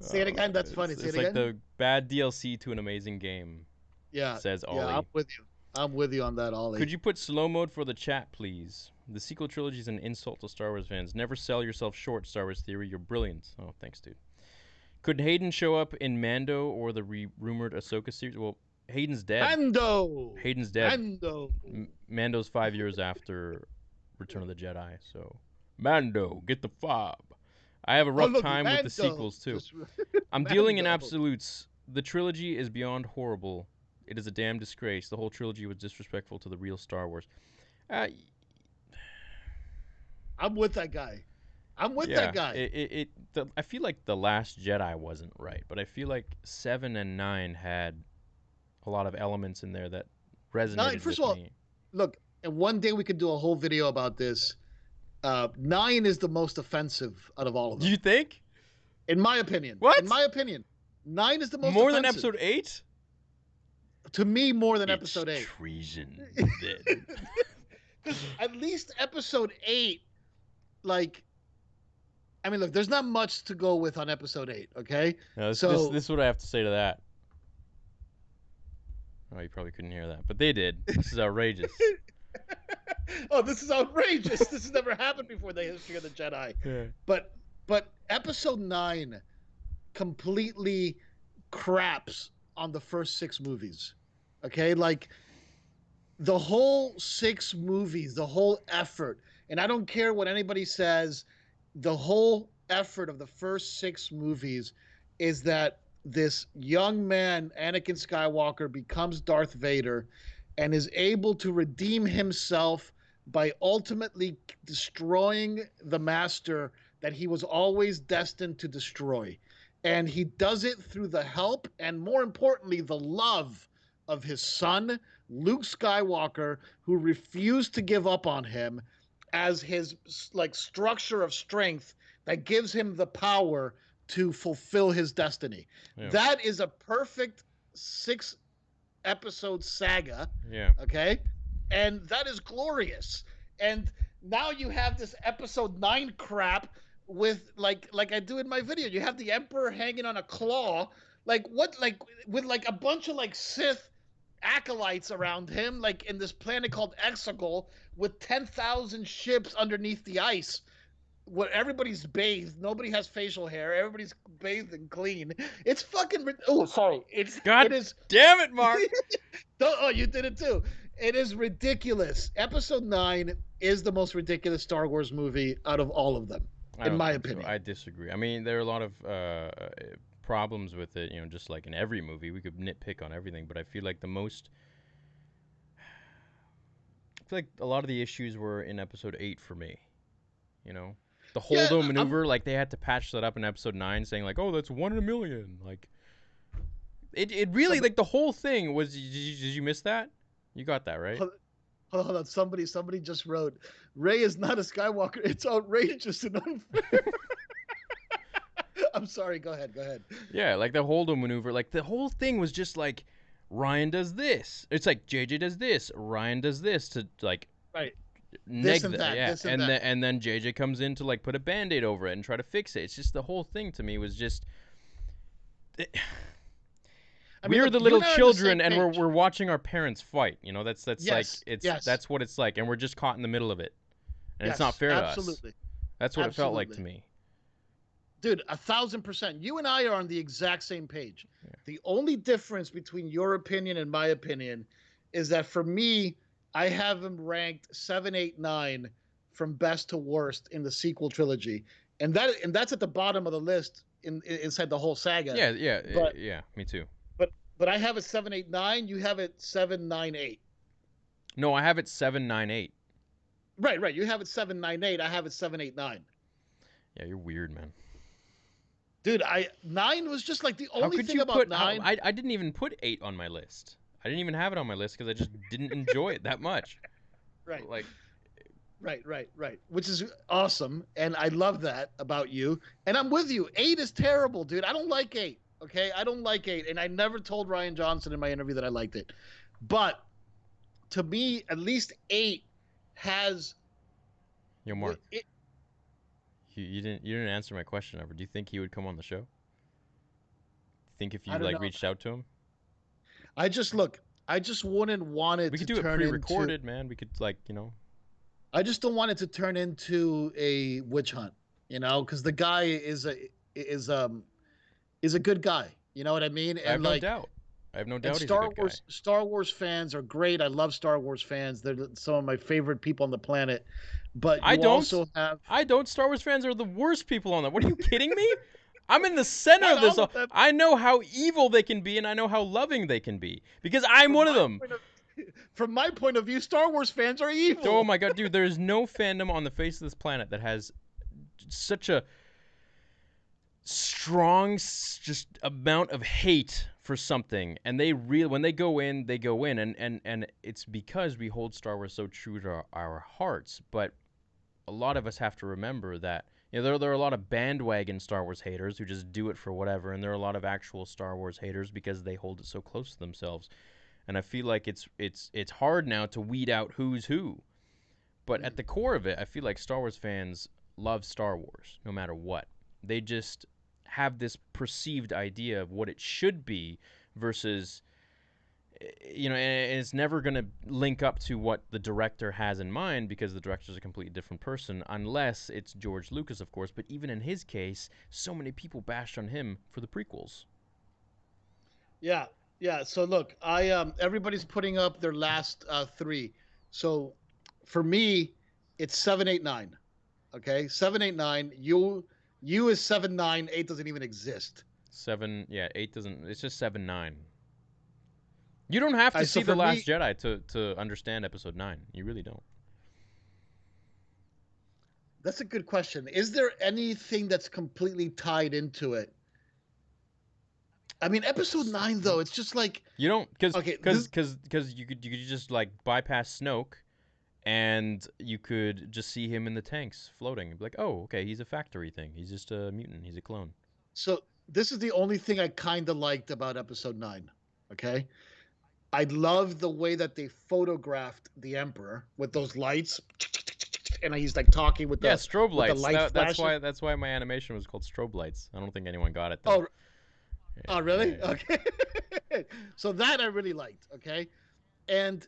Say it again. That's funny. Say it It's like again. the bad DLC to an amazing game. Yeah, Says yeah. Ollie. I'm with you. I'm with you on that, Ollie. Could you put slow mode for the chat, please? The sequel trilogy is an insult to Star Wars fans. Never sell yourself short, Star Wars Theory. You're brilliant. Oh, thanks, dude. Could Hayden show up in Mando or the rumored Ahsoka series? Well, Hayden's dead. Mando. Hayden's dead. Mando. Mando's 5 years after Return of the Jedi, so Mando, get the fob. I have a rough time Mando. with the sequels too. I'm dealing in absolutes. The trilogy is beyond horrible. It is a damn disgrace. The whole trilogy was disrespectful to the real Star Wars. I'm with that guy. That guy. I feel like The Last Jedi wasn't right, but I feel like 7 and 9 had a lot of elements in there that resonated First with of all, me. look, and one day we could do a whole video about this. 9 is the most offensive out of all of them. Do you think? In my opinion. What? In my opinion, 9 is the most more offensive. than Episode 8? To me, more than It's Episode 8. Treason. Because at least Episode 8, like, I mean, look, there's not much to go with on Episode 8, okay? No, this is what I have to say to that. Oh, you probably couldn't hear that, but they did. This is outrageous. Oh, this is outrageous. This has never happened before in the history of the Jedi. Yeah. But Episode 9 completely craps on the first 6 movies. Okay? Like, the whole 6 movies, the whole effort, and I don't care what anybody says, the whole effort of the first 6 movies is that this young man, Anakin Skywalker, becomes Darth Vader and is able to redeem himself by ultimately destroying the master that he was always destined to destroy. And he does it through the help and, more importantly, the love of his son, Luke Skywalker, who refused to give up on him as his like structure of strength that gives him the power to fulfill his destiny. Yeah. That is a perfect 6-episode saga. Yeah. Okay, and that is glorious. And now you have this episode 9 crap with like I do in my video. You have the Emperor hanging on a claw, like what, like with like a bunch of like Sith acolytes around him, like in this planet called Exegol, with 10,000 ships underneath the ice, where everybody's bathed, nobody has facial hair, everybody's bathed and clean. It's fucking. Oh, sorry. God It is. damn it, Marc. Oh, you did it too. It is ridiculous. Episode 9 is the most ridiculous Star Wars movie out of all of them, in my opinion. So. I disagree. I mean, there are a lot of problems with it, you know, just like in every movie. We could nitpick on everything, but I feel like I feel like a lot of the issues were in episode 8 for me, you know? The Holdo maneuver, like they had to patch that up in episode 9, saying like, "Oh, that's 1 in a million." Like, it really, like the whole thing was. Did you miss that? You got that right? Hold on. Somebody just wrote, "Rey is not a Skywalker. It's outrageous and unfair." I'm sorry. Go ahead. Yeah, like the Holdo maneuver, like the whole thing was just like, Ryan does this. It's like JJ does this. Ryan does this to like. Right. Neg that, yeah, and then JJ comes in to like put a Band Aid over it and try to fix it. It's just the whole thing to me was just. We're the little children, and we're watching our parents fight. You know, that's yes, like that's what it's like, and we're just caught in the middle of it, and it's not fair to us. That's what it felt like to me. Dude, 1,000%. You and I are on the exact same page. Yeah. The only difference between your opinion and my opinion is that for me, I have him ranked 7, 8, 9 from best to worst in the sequel trilogy, and that's at the bottom of the list inside the whole saga. Yeah, me too. But I have it 7, 8, 9. You have it 7, 9, 8. No, I have it 7, 9, 8. Right. You have it 7, 9, 8. I have it 7, 8, 9. Yeah, you're weird, man. Dude, 9 was just like the only thing about 9. I didn't even put 8 on my list. I didn't even have it on my list because I just didn't enjoy it that much. Right. Like. Right. Which is awesome, and I love that about you. And I'm with you. 8 is terrible, dude. I don't like 8. Okay, I don't like 8, and I never told Rian Johnson in my interview that I liked it. But to me, at least 8 has. Yo, Marc. You didn't answer my question ever. Do you think he would come on the show? Think if you like reached out to him? I just wouldn't want it. We could do it pre-recorded, man. We could I just don't want it to turn into a witch hunt, you know, because the guy is a good guy. You know what I mean? And I have no doubt. Star Wars fans are great. I love Star Wars fans. They're some of my favorite people on the planet. But I don't. Star Wars fans are the worst people on that. What are you kidding me? I'm in the center of this. I know how evil they can be, and I know how loving they can be because I'm one of them. From my point of view, Star Wars fans are evil. Oh my god, dude! There is no fandom on the face of this planet that has such a strong just amount of hate for something, and when they go in, and it's because we hold Star Wars so true to our hearts. But a lot of us have to remember that there are a lot of bandwagon Star Wars haters who just do it for whatever, and there are a lot of actual Star Wars haters because they hold it so close to themselves. And I feel like it's hard now to weed out who's who. But at the core of it, I feel like Star Wars fans love Star Wars no matter what. They just have this perceived idea of what it should be versus, and it's never going to link up to what the director has in mind because the director's a completely different person unless it's George Lucas, of course. But even in his case, so many people bashed on him for the prequels. Yeah. So look, everybody's putting up their last 3. So for me, it's 7, 8, 9. Okay, 7, 8, 9. You is 7, 9. 8 doesn't even exist. 8 doesn't. It's just 7, 9. You don't have to see The Last Jedi to understand Episode 9. You really don't. That's a good question. Is there anything that's completely tied into it? I mean, Episode 9 though, it's just like you don't because you could just like bypass Snoke, and you could just see him in the tanks floating. Be like, oh, okay, he's a factory thing. He's just a mutant. He's a clone. So this is the only thing I kind of liked about episode 9. Okay. I love the way that they photographed the Emperor with those lights, and he's like talking Yeah, strobe with the lights. light flashing. That's why my animation was called strobe lights. I don't think anyone got it though. Oh, Yeah, oh, yeah, really? yeah. Okay. So that I really liked. Okay, and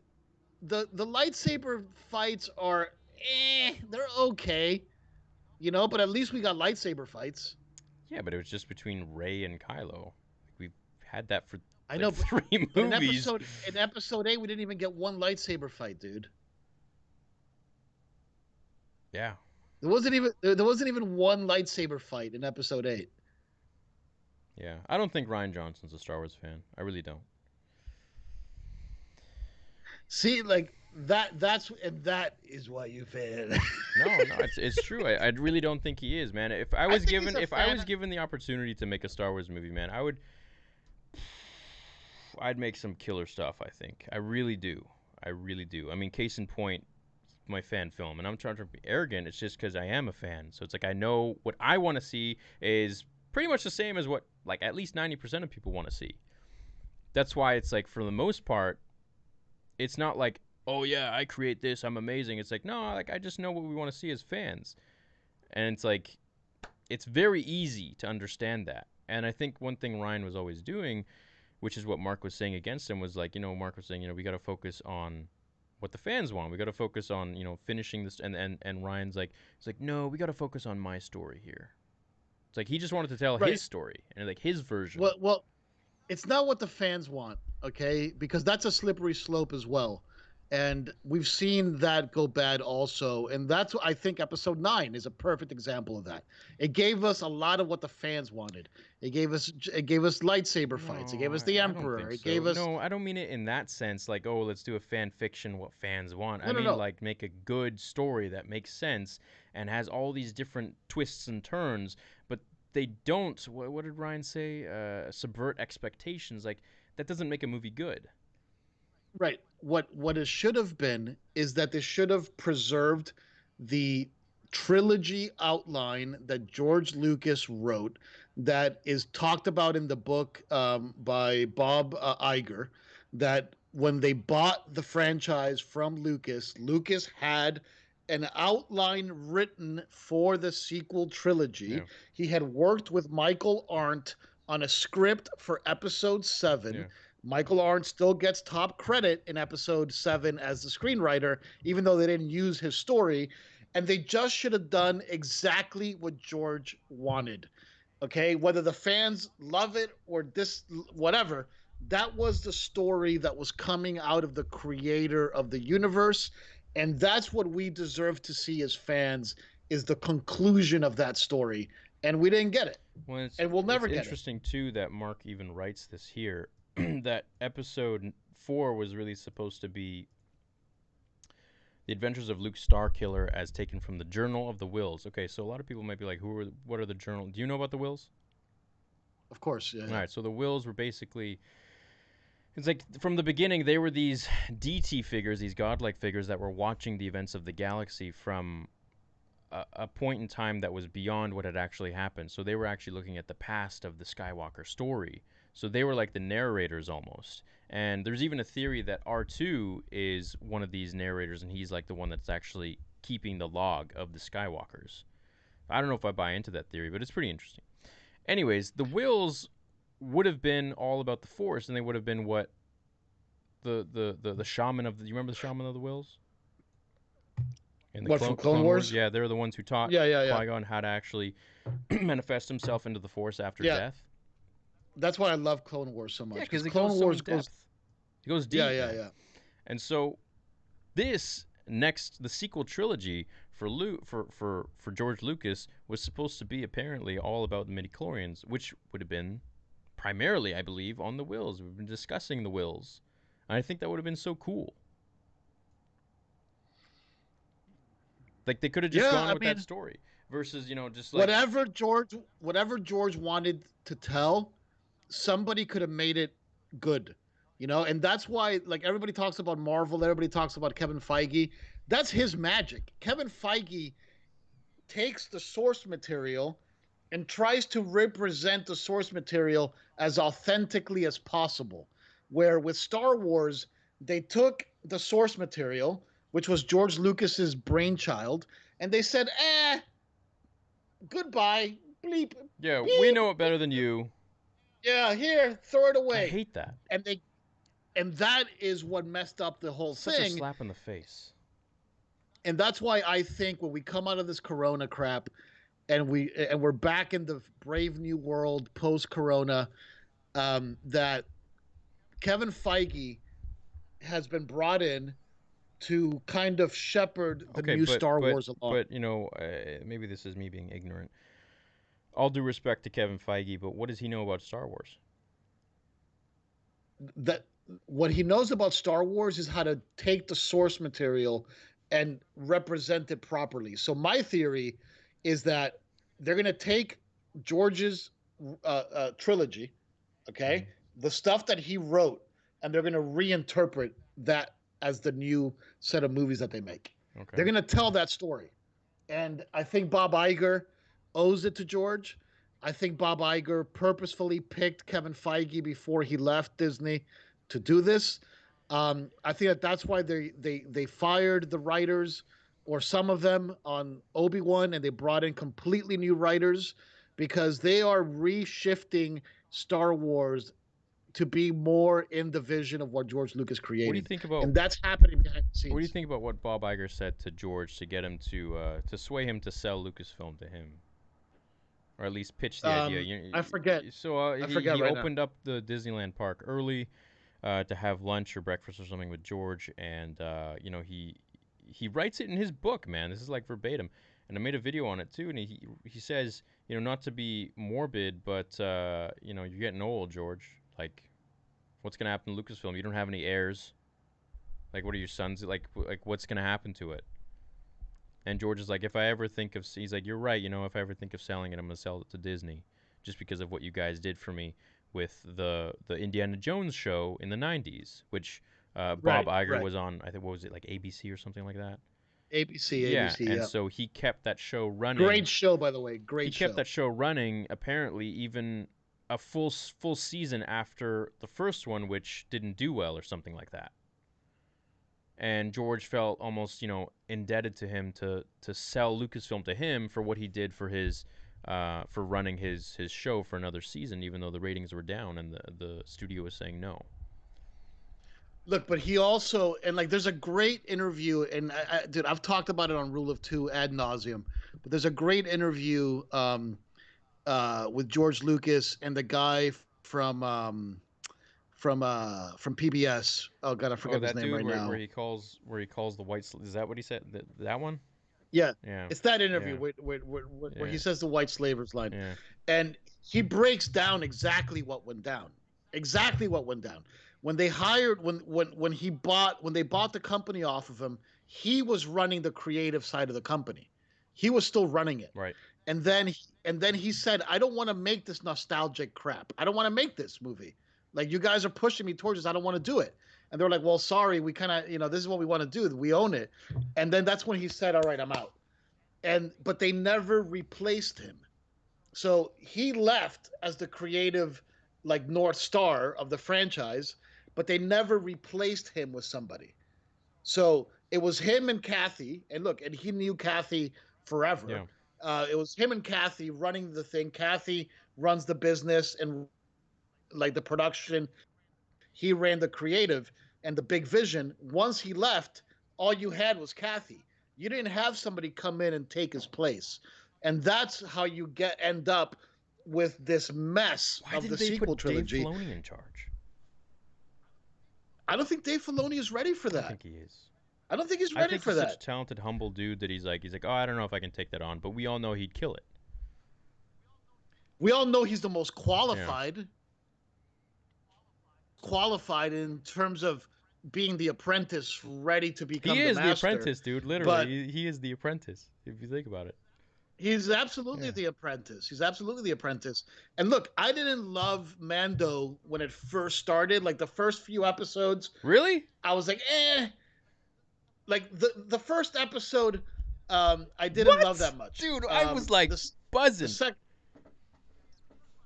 the lightsaber fights are, they're okay, but at least we got lightsaber fights. Yeah, but it was just between Ray and Kylo. Like, we've had that for I like know, three but in movies. episode 8, we didn't even get one lightsaber fight, dude. Yeah. There wasn't even one lightsaber fight in episode 8. Yeah. I don't think Ryan Johnson's a Star Wars fan. I really don't. See, like that is why you fan. No, no, it's true. I really don't think he is, man. If I I was think he's given a if I fan. was given the opportunity to make a Star Wars movie, man, I'd make some killer stuff, I think. I really do. I really do. I mean, case in point, my fan film, and I'm trying to be arrogant. It's just because I am a fan. So it's like I know what I want to see is pretty much the same as what like at least 90% of people want to see. That's why it's like for the most part, it's not like, oh yeah, I create this, I'm amazing. It's like, no, like I just know what we want to see as fans. And it's like it's very easy to understand that. And I think one thing Ryan was always doing, which is what Marc was saying against him, was like, Marc was saying, we got to focus on what the fans want. We got to focus on, finishing this. And Ryan's like, it's like, no, we got to focus on my story here. It's like he just wanted to tell Right. his story and like his version. Well, it's not what the fans want, okay? Because that's a slippery slope as well. And we've seen that go bad also. And that's what I think episode 9 is a perfect example of that. It gave us a lot of what the fans wanted. It gave us lightsaber fights. It No, gave us the I don't Emperor. think It so. gave us No, I don't mean it in that sense. Like, oh, let's do a fan fiction what fans want. I no, no, mean, no. like, make a good story that makes sense and has all these different twists and turns. But they don't. What did Ryan say? Subvert expectations. Like, that doesn't make a movie good. Right. What it should have been is that they should have preserved the trilogy outline that George Lucas wrote, that is talked about in the book by Bob Iger. That when they bought the franchise from Lucas, Lucas had an outline written for the sequel trilogy. Yeah, He had worked with Michael Arndt on a script for episode 7. yeah. Michael Arndt still gets top credit in episode 7 as the screenwriter, even though they didn't use his story. And they just should have done exactly what George wanted. Okay. Whether the fans love it or this, whatever, that was the story that was coming out of the creator of the universe. And that's what we deserve to see as fans, is the conclusion of that story. And we didn't get it. Well, And we'll it's never get it. interesting too that Marc even writes this here. That episode 4 was really supposed to be the adventures of Luke Starkiller as taken from the Journal of the Wills. Okay, so a lot of people might be like, what are the journal? Do you know about the Wills? Of course. Yeah. All right, so the Wills were basically, it's like from the beginning they were these deity figures, these godlike figures that were watching the events of the galaxy from a point in time that was beyond what had actually happened. So they were actually looking at the past of the Skywalker story. So they were like the narrators almost. And there's even a theory that R2 is one of these narrators, and he's like the one that's actually keeping the log of the Skywalkers. I don't know if I buy into that theory, but it's pretty interesting. Anyways, the Wills would have been all about the Force, and they would have been what the shaman of the. You remember the shaman of the Wills? In the What, from Clone Wars? Yeah, they're the ones who taught Yeah. Qui-Gon how to actually manifest himself into the Force after Yeah. death. That's why I love Clone Wars so much. Yeah, because it Clone goes Wars so in depth. It goes deep. Yeah. And so this next, the sequel trilogy for George Lucas was supposed to be apparently all about the midichlorians, which would have been primarily, I believe, on the Wills. We've been discussing the Wills. And I think that would have been so cool. Like they could have just gone with that story versus, just like whatever George wanted to tell, somebody could have made it good. And that's why, like, everybody talks about Marvel, everybody talks about Kevin Feige. That's his magic. Kevin Feige takes the source material and tries to represent the source material as authentically as possible. Where with Star Wars, they took the source material, which was George Lucas's brainchild, and they said, goodbye, bleep, Yeah, we beep, know it better than you. yeah, here, throw it I away. hate that. And they and that is what messed up the whole Such a thing. slap in the face. And that's why I think when we come out of this Corona crap and we're back in the brave new world post Corona, that Kevin Feige has been brought in to kind of shepherd the Okay, new but Star but Wars along. but maybe this is me being ignorant. All due respect to Kevin Feige, but what does he know about Star Wars? That what he knows about Star Wars is how to take the source material and represent it properly. So my theory is that they're going to take George's trilogy, okay, the stuff that he wrote, and they're going to reinterpret that as the new set of movies that they make. Okay. They're going to tell that story. And I think Bob Iger owes it to George. I think Bob Iger purposefully picked Kevin Feige before he left Disney to do this. I think that's why they fired the writers or some of them on Obi-Wan, and they brought in completely new writers because they are reshifting Star Wars to be more in the vision of what George Lucas What do you created, think about and that's happening behind the what do you scenes. think about what Bob Iger said to George to get him to sway him to sell Lucasfilm to him, or at least pitch the idea? I forget. So I he forget he right now. opened up the Disneyland park early to have lunch or breakfast or something with George, and he writes it in his book, man. This is like verbatim, and I made a video on it too. And he says, not to be morbid, but you're getting old, George. Like, what's gonna happen to Lucasfilm? You don't have any heirs. Like, what are your sons like? What's gonna happen to it? And George is like, if I ever think of, he's like, you're right. If I ever think of selling it, I'm gonna sell it to Disney, just because of what you guys did for me with the Indiana Jones show in the '90s, which Bob Right, Iger right. was on. I think what was it, like ABC or something like that? ABC, Yeah, ABC, and yeah. so he kept that show running. Great show, by the way. He Great kept show. that show running apparently even a full season after the first one, which didn't do well or something like that. And George felt almost indebted to him to sell Lucasfilm to him for what he did for his for running his show for another season, even though the ratings were down and the studio was saying no. Look, but he also and like there's a great interview, and dude, I've talked about it on Rule of Two ad nauseum. But there's a great interview with George Lucas and the guy from PBS. Oh God, I Oh, forget his that name dude right where now. he calls the white is that what he said, that one? Yeah, Yeah, it's that interview yeah, where he yeah, says the white slavers line, yeah. and he breaks down exactly what went down. Exactly what went down when they hired when they bought the company off of him. He was running the creative side of the company. He was still running it, Right. and then he said, "I don't want to make this nostalgic crap. I don't want to make this movie. Like you guys are pushing me towards this. I don't want to do it." And they're like, "Well, sorry, we kind of this is what we want to do. We own it." And then that's when he said, "All right, I'm out." But they never replaced him. So he left as the creative like North Star of the franchise, but they never replaced him with somebody. So it was him and Kathy, and look, and he knew Kathy forever. Yeah. It was him and Kathy running the thing. Kathy runs the business and like the production. He ran the creative and the big vision. Once he left, all you had was Kathy. You didn't have somebody come in and take his place. And that's how you end up with this mess Why of the didn't they sequel put Dave trilogy. Filoni in charge? I don't think Dave Filoni is ready for I that. think he is. I don't think he's I ready think for he's such a that. talented, humble dude that he's like, oh, I don't know if I can take that on, but we all know he'd kill it. We all know he's the most Yeah. qualified in terms of being the apprentice ready to He become the is the master. apprentice, dude. Literally, But he is the apprentice. If you think about it. he's absolutely Yeah. the apprentice. He's absolutely the apprentice. And look, I didn't love Mando when it first started. Like the first few episodes, Really? I was like, eh. Like the first episode, I didn't love What? that much. Dude, I was like The buzzing. sec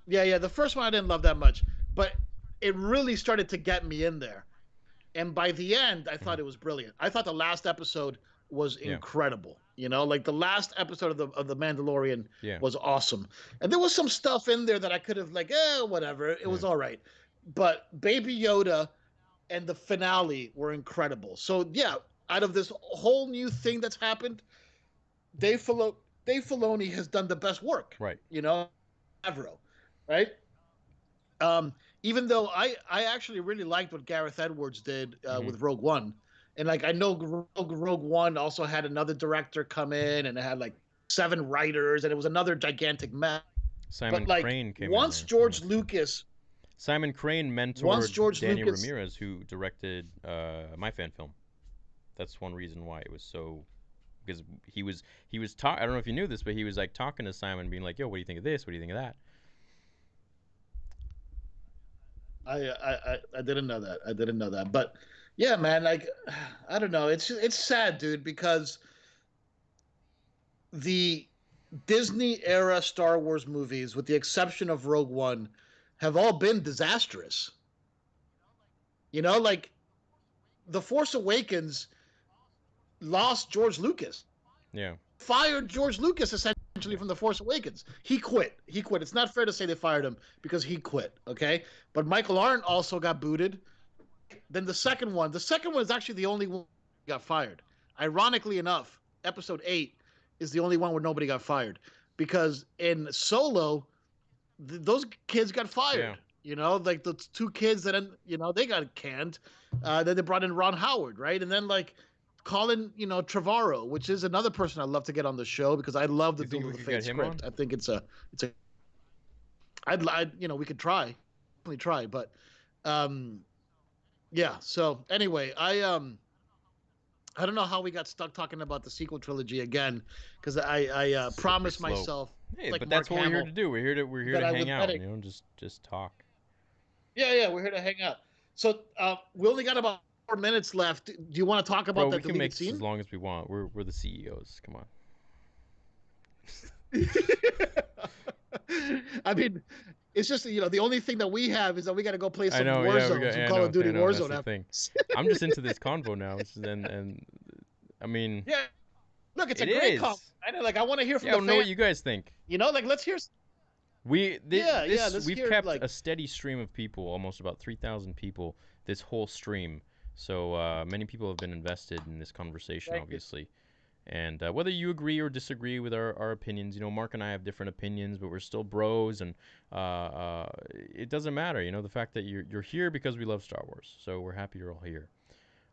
Yeah. The first one I didn't love that much, but it really started to get me in there. And by the end, I Hmm. thought it was brilliant. I thought the last episode was Yeah, incredible. Like the last episode of the Mandalorian yeah, was awesome. And there was some stuff in there that I could have like, whatever. It yeah. was all right. But Baby Yoda and the finale were incredible. So yeah, out of this whole new thing that's happened, Dave Filo- Dave Filoni has done the best work. Right. Favreau, right? Even though I actually really liked what Gareth Edwards did Hmm. with Rogue One, and like I know Rogue One also had another director come in, and it had like 7 writers, and it was another gigantic mess. But Simon like Crane came in there. Yeah. Simon Crane Once mentored George Danny Lucas, Ramirez, who directed my fan film. That's one reason why it was so, because he was talk. I don't know if you knew this, but he was like talking to Simon, being like, "Yo, what do you think of this? What do you think of that?" I didn't know that. I didn't know that. But yeah, man, like I don't know. It's sad, dude, because the Disney era Star Wars movies, with the exception of Rogue One, have all been disastrous. Like The Force Awakens lost George Lucas, Yeah. fired George Lucas essentially Yeah. from The Force Awakens. He quit. He quit. It's not fair to say they fired him because he quit. Okay, but Michael Arndt also got booted. Then the second one is actually the only one that got fired. Ironically enough, Episode 8 is the only one where nobody got fired because in Solo, those kids got Yeah. fired. Like the 2 kids that they got canned. Then they brought in Ron Howard, right? And then like Colin, Trevorrow, which is another person I'd love to get on the show because I love the You think Duel of we the could Fate get him script. on? I think it's a we could try, definitely try, but um, yeah. So anyway, I don't know how we got stuck talking about the sequel trilogy again because I Slippery promised slope. myself Hey, like but Mark that's what we're here to Hamill do. We're here that to I hang would out. edit. Just talk. Yeah, we're here to hang out. So we only got about 4 minutes left. Do you want to talk Bro, about we that can deleted make this as scene? long as we want. We're the CEOs. Come on. I mean, it's just the only thing that we have is that we got to go play I some know. Yeah, we got. some Yeah, Call of I Duty know. That's Warzone the after. thing. I'm just into this convo now. And I mean, Yeah, look, it's a it great call. is. I want to hear from Yeah, I the don't know what fans. you guys think. Like let's hear. Yeah, let's We've hear kept like a steady stream of people, almost about 3,000 people, this whole stream. So many people have been invested in this conversation, thank you. obviously. And whether you agree or disagree with our opinions, Mark and I have different opinions, but we're still bros, and it doesn't matter. The fact that you're here because we love Star Wars. So we're happy you're all here.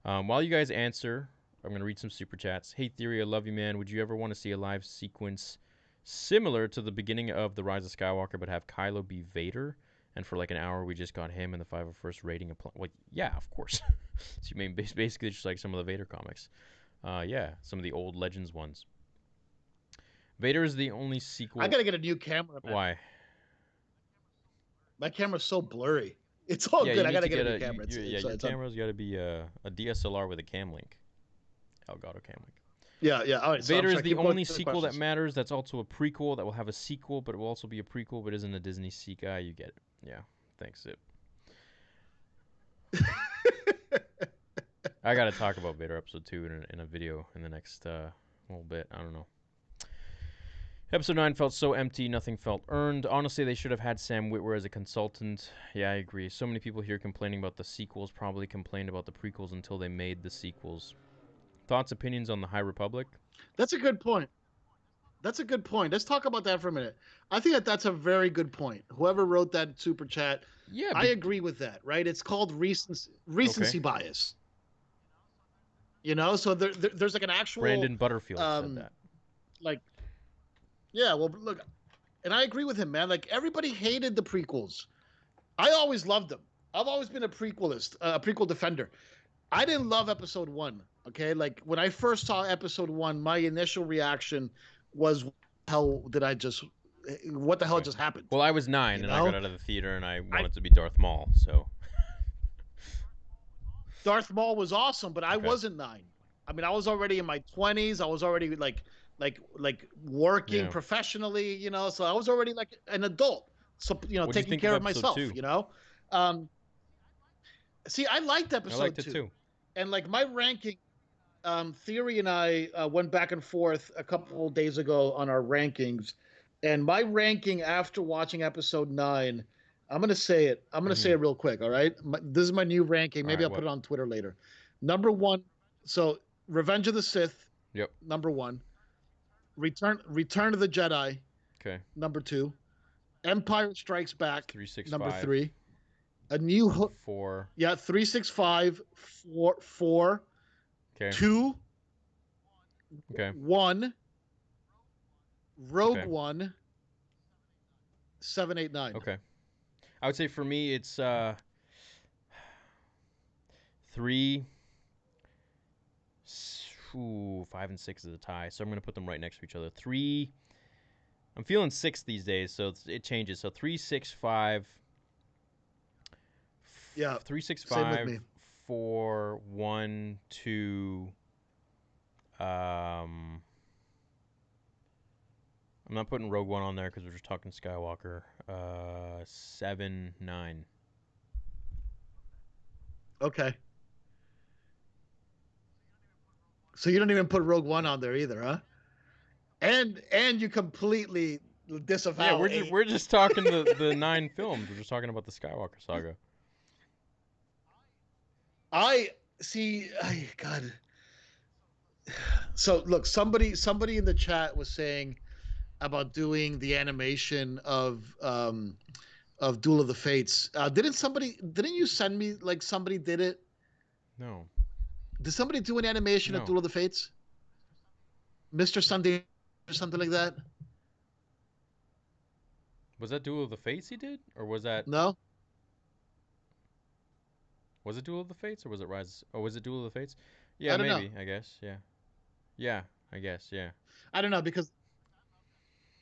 While you guys answer, I'm gonna read some super chats. Hey Theory, I love you, man. Would you ever want to see a live sequence similar to the beginning of the Rise of Skywalker, but have Kylo be Vader? And for like an hour, we just got him and the 501st rating. Like, yeah, of course. So you mean basically just like some of the Vader comics. Yeah, some of the old Legends ones. Vader is the only I sequel. gotta get a new camera, man. Why? My camera's so blurry. It's all Yeah, good. you I need gotta to get a get new camera. your camera's got to be a DSLR with a cam link. Elgato cam link. Yeah. All right. So Vader I'm is sorry, the keep going only to the sequel that questions. matters. That's also a prequel that will have a sequel, but it will also be a prequel, but isn't a Disney sequel. You get it. Yeah. Thanks, Zip. I gotta talk about Vader episode 2 in a video in the next little bit. I don't know. Episode 9 felt so empty, nothing felt earned. Honestly, they should have had Sam Witwer as a consultant. Yeah, I agree. So many people here complaining about the sequels probably complained about the prequels until they made the sequels. Thoughts, opinions on the High Republic? That's a good point. That's a good point. Let's talk about that for a minute. I think that's a very good point. Whoever wrote that super chat, Yeah, I agree with that. Right? It's called okay. recency bias. So there's like an actual Brandon Butterfield said um that. like yeah. Well, look, and I agree with him, man. Like everybody hated the prequels. I always loved them. I've always been a prequelist, a prequel defender. I didn't love episode 1. Okay, like when I first saw episode 1, my initial reaction was, "How did I just? What the hell Okay. just happened?" Well, I was 9 You and I got know, out of the theater and I I wanted to be Darth Maul, so. Darth Maul was awesome, but I Okay. wasn't 9. I mean, I was already in my 20s. I was already like working Yeah. professionally. So I was already like an adult. so What do you taking think of care of episode myself. two? Um, see, I liked I episode liked it two, too. and like my ranking. Theory and I went back and forth a couple of days ago on our rankings, and my ranking after watching episode 9, I'm gonna say it. I'm gonna say Mm-hmm. it real quick. All right, this is my new ranking. All Maybe right. I'll put What? it on Twitter later. Number one. So Revenge of the Sith. Yep. Number one. Return of the Jedi. Okay. Number two. Empire Strikes Back. Three six Number five three. A New Hope. four. Yeah, 365, 4, Okay. 2, Okay. 1, Rogue Okay. One, 7, 8, 9. Okay. I would say for me it's three. Ooh, 5 and 6 is a tie, so I'm gonna put them right next to each other. Three. I'm feeling 6 these days, so it changes. So 3, 6, 5. Yeah, Three, six, same with five, me. 4, 1, 2. I'm not putting Rogue One on there because we're just talking Skywalker. 7, 9. Okay. So you don't even put Rogue One on there either, huh? And you completely Yeah, disavow we're just 8. we're just talking the 9 films. We're just talking about the Skywalker saga. I see. God. So look, somebody in the chat was saying about doing the animation of Duel of the Fates. Didn't you send me like somebody did it? No, Did somebody do an animation of no. Duel of the Fates? Mr. Sunday or something like that? Was that Duel of the Fates he did, or was that No? was it Duel of the Fates, or was it Rise? Oh, was it Duel of the Fates? Yeah, I don't know. maybe. I guess. Yeah. Yeah. I guess. Yeah. I don't know because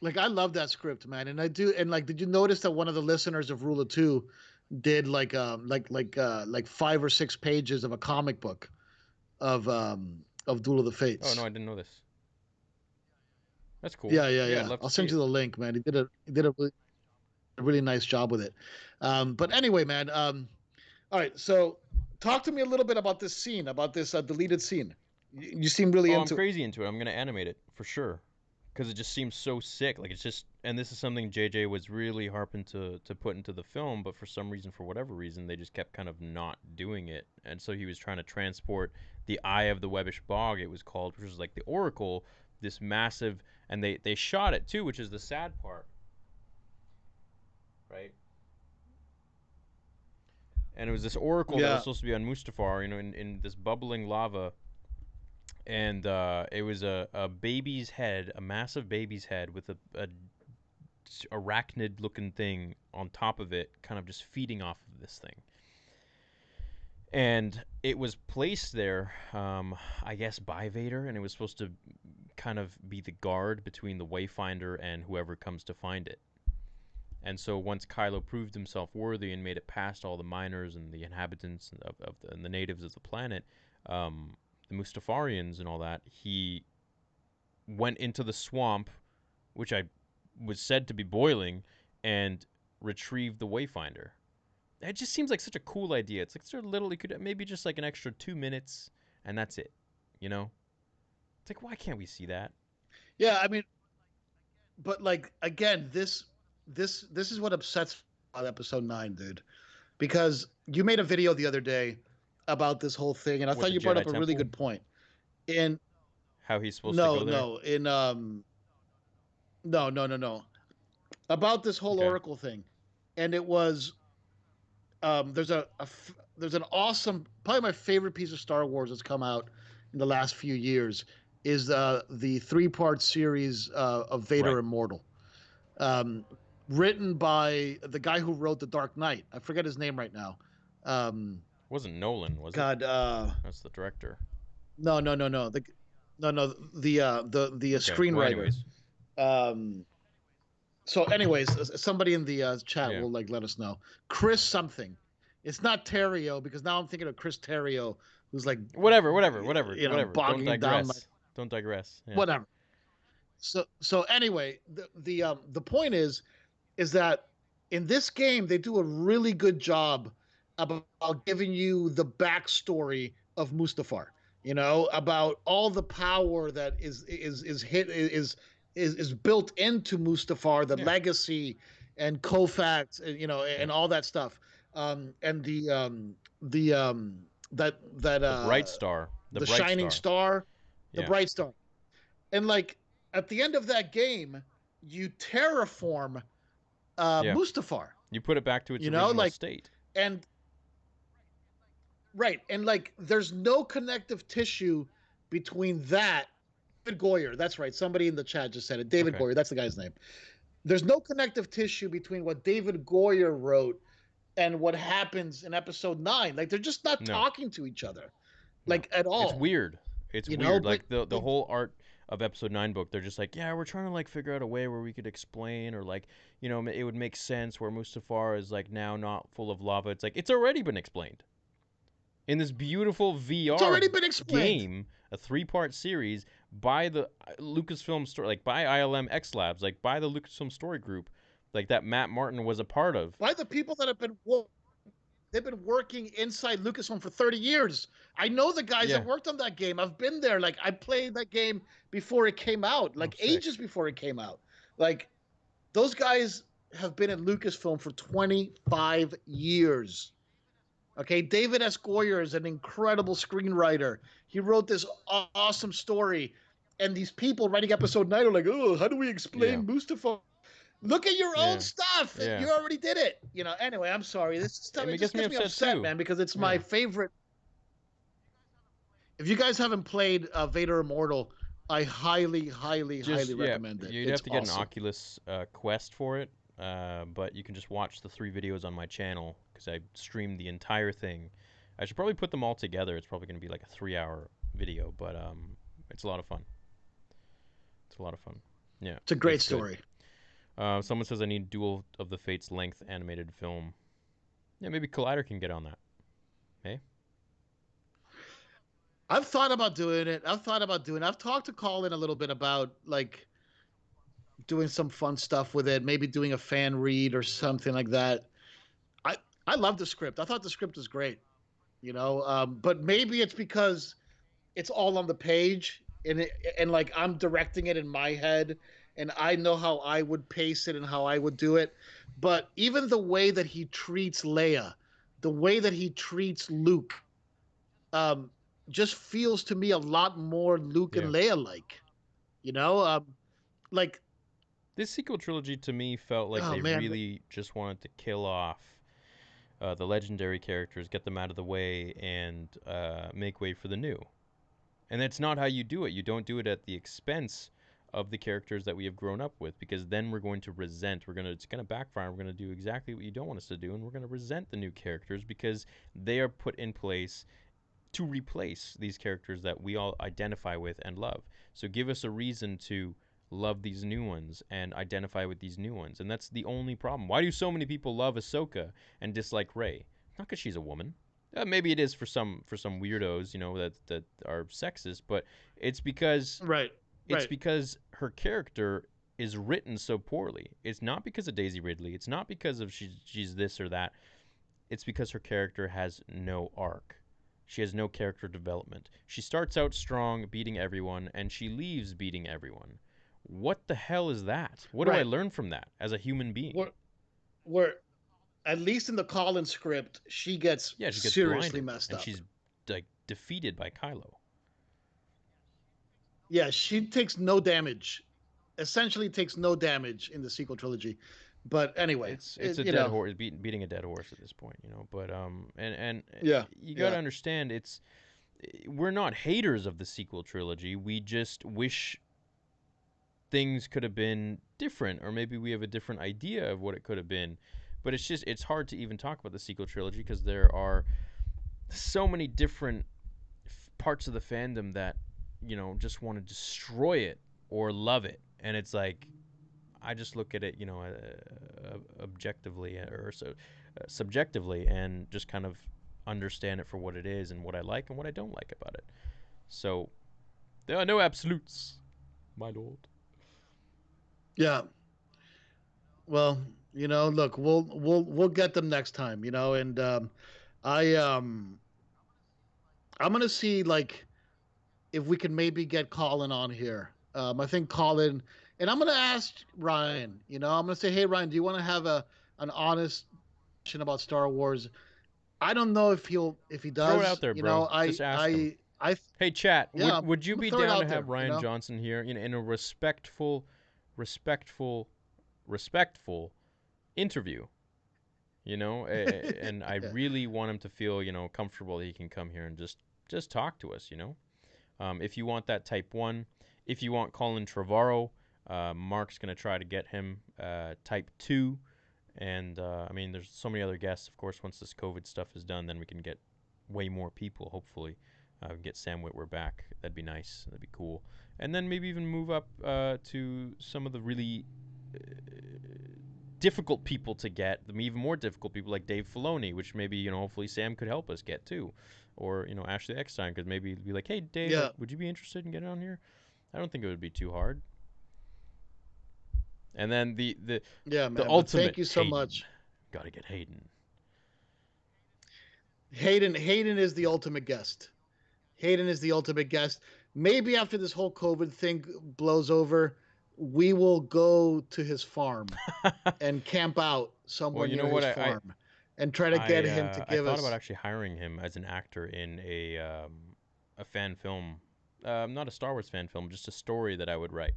like I love that script, man. And I do and like did you notice that one of the listeners of Rule of Two did like 5 or 6 pages of a comic book of Duel of the Oh no, Fates? I didn't know this. That's cool. Yeah, yeah, Yeah, I'd yeah. love to I'll see send you it. the link, man. He did a really nice job with it. But anyway, man. All right. So, talk to me a little bit about this scene, about this deleted scene. You seem really Oh, I'm into it. crazy into it. I'm gonna animate it for sure, because it just seems so sick. Like it's just, and this is something JJ was really harping to put into the film, but for some reason, for whatever reason, they just kept kind of not doing it. And so he was trying to transport the Eye of the Webbish Bog, it was called, which was like the Oracle, this massive, and they shot it too, which is the sad part, right? And it was this Oracle that was Yeah. supposed to be on Mustafar, in this bubbling lava, and it was a baby's head, a massive baby's head with a arachnid looking thing on top of it, kind of just feeding off of this thing. And it was placed there, I guess, by Vader, and it was supposed to kind of be the guard between the Wayfinder and whoever comes to find it. And so once Kylo proved himself worthy and made it past all the miners and the inhabitants and the natives of the planet, the Mustafarians and all that, he went into the swamp, which I was said to be boiling, and retrieved the Wayfinder. It just seems like such a cool idea. It's like sort of little. It could maybe just like an extra 2 minutes, and that's it. You know, it's like why can't we see that? Yeah. I mean, but like again, this is what upsets me about episode 9, dude. Because you made a video the other day about this whole thing, and I What thought the you brought Jedi up a really Temple? good point. In How he's supposed to no, go there? no, in no, no, no, no, about this whole Okay. Oracle thing, and it was there's there's an awesome, probably my favorite piece of Star Wars that's come out in the last few years is the 3-part series of Vader Right. Immortal, um, written by the guy who wrote The Dark Knight. I forget his name right now. Um, It wasn't Nolan, was it? God, That's the director. no, no, no, no, no, the Okay. Well, screenwriter. anyways. Um, so, anyways, somebody in the chat Yeah. will like let us know. Chris something. It's not Terrio because now I'm thinking of Chris Terrio, who's like, Whatever. Whatever. Whatever. Whatever. Don't bogging down my digress. Don't digress. Yeah. whatever. So anyway, the point is that in this game, they do a really good job about giving you the backstory of Mustafar. You know, about all the power that is built into Mustafar, the Yeah. legacy and Kofax, and, Yeah. and all that stuff. And the that The bright star. The the bright shining star. star, the Yeah. bright star, and like at the end of that game, you terraform Yeah. Mustafar. You put it back to its You know, original like state. and right, and like there's no connective tissue between that. David Goyer, that's right. Somebody in the chat just said it. David Okay. Goyer, that's the guy's name. There's no connective tissue between what David Goyer wrote and what happens in episode 9. Like they're just not No. talking to each other, No. like at It's all. weird. It's You know, weird. but Like the whole art of episode 9 book, they're just like, yeah, we're trying to like figure out a way where we could explain, or like, it would make sense where Mustafar is like now not full of lava. It's like it's already been explained in this beautiful it's VR already been explained. game, a 3-part series by the Lucasfilm story, like by ILM X Labs, like by the Lucasfilm Story Group, like that Matt Martin was a part of. By the people that have been they've been working inside Lucasfilm for 30 years. I know the guys Yeah. that worked on that game. I've been there. Like I played that game before it came out, Oh, like sick. ages before it came out. Like those guys have been at Lucasfilm for 25 years. Okay, David S. Goyer is an incredible screenwriter. He wrote this awesome story, and these people writing episode 9 are like, "Oh, how do we Yeah. explain Mustafar?" Look at your own Yeah. stuff. Yeah. You already did it. Anyway, I'm sorry. This I stuff, mean, it it just gets me gets me upset upset, too. man, because it's my Yeah. favorite. If you guys haven't played Vader Immortal, I highly, highly, Just highly recommend it. you'd have It's to get an awesome. Oculus Quest for it, but you can just watch the 3 videos on my channel because I streamed the entire thing. I should probably put them all together. It's probably going to be like a 3-hour video, but it's a lot of fun. It's a lot of fun. Yeah, It's a great it's good. story. Someone says I need Duel of the Fates length animated film. Yeah, maybe Collider can get on that. Hey. I've thought about doing it. I've talked to Colin a little bit about like doing some fun stuff with it, maybe doing a fan read or something like that. I I love the script. I thought the script was great, but maybe it's because it's all on the page and like I'm directing it in my head and I know how I would pace it and how I would do it. But even the way that he treats Leia, the way that he treats Luke, um, just feels to me a lot more Luke Yeah. and Leia like, you know, like This sequel trilogy to me felt like oh they man, really just wanted to kill off the legendary characters, get them out of the way, and make way for the new. And that's not how you do it. You don't do it at the expense of the characters that we have grown up with, because then we're going to resent. It's gonna backfire. We're gonna do exactly what you don't want us to do, and we're gonna resent the new characters because they are put in place to replace these characters that we all identify with and love. So give us a reason to love these new ones and identify with these new ones. And that's the only problem. Why do so many people love Ahsoka and dislike Rey? Not because she's a woman. Maybe it is for some weirdos, that are sexist, but it's because right, it's right, because her character is written so poorly. It's not because of Daisy Ridley. It's not because of she's this or that. It's because her character has no arc. She has no character development. She starts out strong, beating everyone, and she leaves beating everyone. What the hell is that? What do I right. learn from that as a human being? We're at least in the Colin script, she gets Yeah, she gets seriously blinded, messed and up. she's like defeated by Kylo. Yeah, she takes no damage. Essentially, takes no damage in the sequel trilogy. But anyway, It's a dead horse, beating a dead horse at this point, But and Yeah, you got to yeah, understand, we're not haters of the sequel trilogy. We just wish things could have been different, or maybe we have a different idea of what it could have been. But it's hard to even talk about the sequel trilogy because there are so many different parts of the fandom that just want to destroy it or love it, and it's like I just look at it, objectively or subjectively, and just kind of understand it for what it is and what I like and what I don't like about it. So there are no absolutes, my lord. yeah. Well, Look, we'll get them next time. And I I'm gonna see like if we can maybe get Colin on here. I think Colin, and I'm gonna ask Ryan. I'm gonna say, hey Ryan, do you want to have an honest discussion about Star Wars? I don't know if he Throw it out does. there, bro. Just ask him. Hey, chat. Yeah, Would you I'm gonna be throw it down to out there. have Ryan Johnson here, in a respectful, respectful interview? And I really want him to feel, comfortable that he can come here and just talk to us. If you want that type 1, if you want Colin Trevorrow, Marc's going to try to get him type 2. And, I mean, there's so many other guests. Of course, once this COVID stuff is done, then we can get way more people, hopefully. Get Sam Witwer back. That'd be nice. That'd be cool. And then maybe even move up to some of the really difficult people to get, the even more difficult people like Dave Filoni, which maybe, hopefully Sam could help us get too. Or, Ashley Eckstein could maybe be like, hey, Dave, would you be interested in getting on here? I don't think it would be too hard. And then the ultimate, thank you so Hayden. much. Gotta get Hayden. Hayden is the ultimate guest. Hayden is the ultimate guest. Maybe after this whole COVID thing blows over, we will go to his farm and camp out somewhere near his farm and try to get him to give us. I thought about actually hiring him as an actor in a fan film, not a Star Wars fan film, just a story that I would write.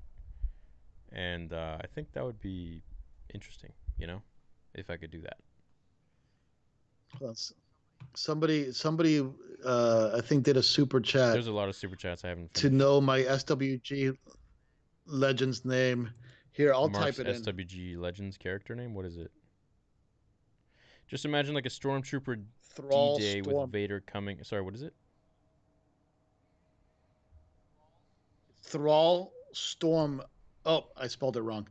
And I think that would be interesting, if I could do that. Well, somebody I think did a super chat. There's a lot of super chats I haven't finished. To know my SWG Legends name. Here, I'll Marc's type it in. SWG Legends character name? What is it? Just imagine like a Stormtrooper Thrall D-Day with Vader coming. Sorry, what is it? Thrall Storm. Oh, I spelled it wrong.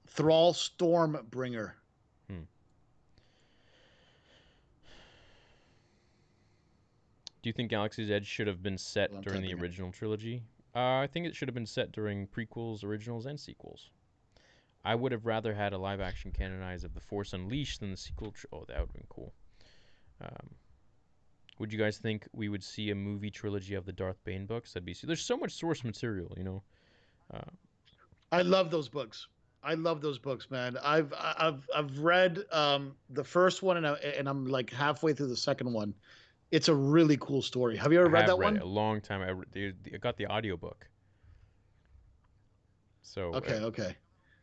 Thrall Stormbringer. Do you think Galaxy's Edge should have been set during the original trilogy? I think it should have been set during prequels, originals, and sequels. I would have rather had a live-action canonized of The Force Unleashed than the sequel. Oh, that would have been cool. Would you guys think we would see a movie trilogy of the Darth Bane books? There's so much source material, I love those books. Man. I've read the first one and I'm like halfway through the second one. It's a really cool story. Have you ever read that one? A long time. I got the audiobook. So okay.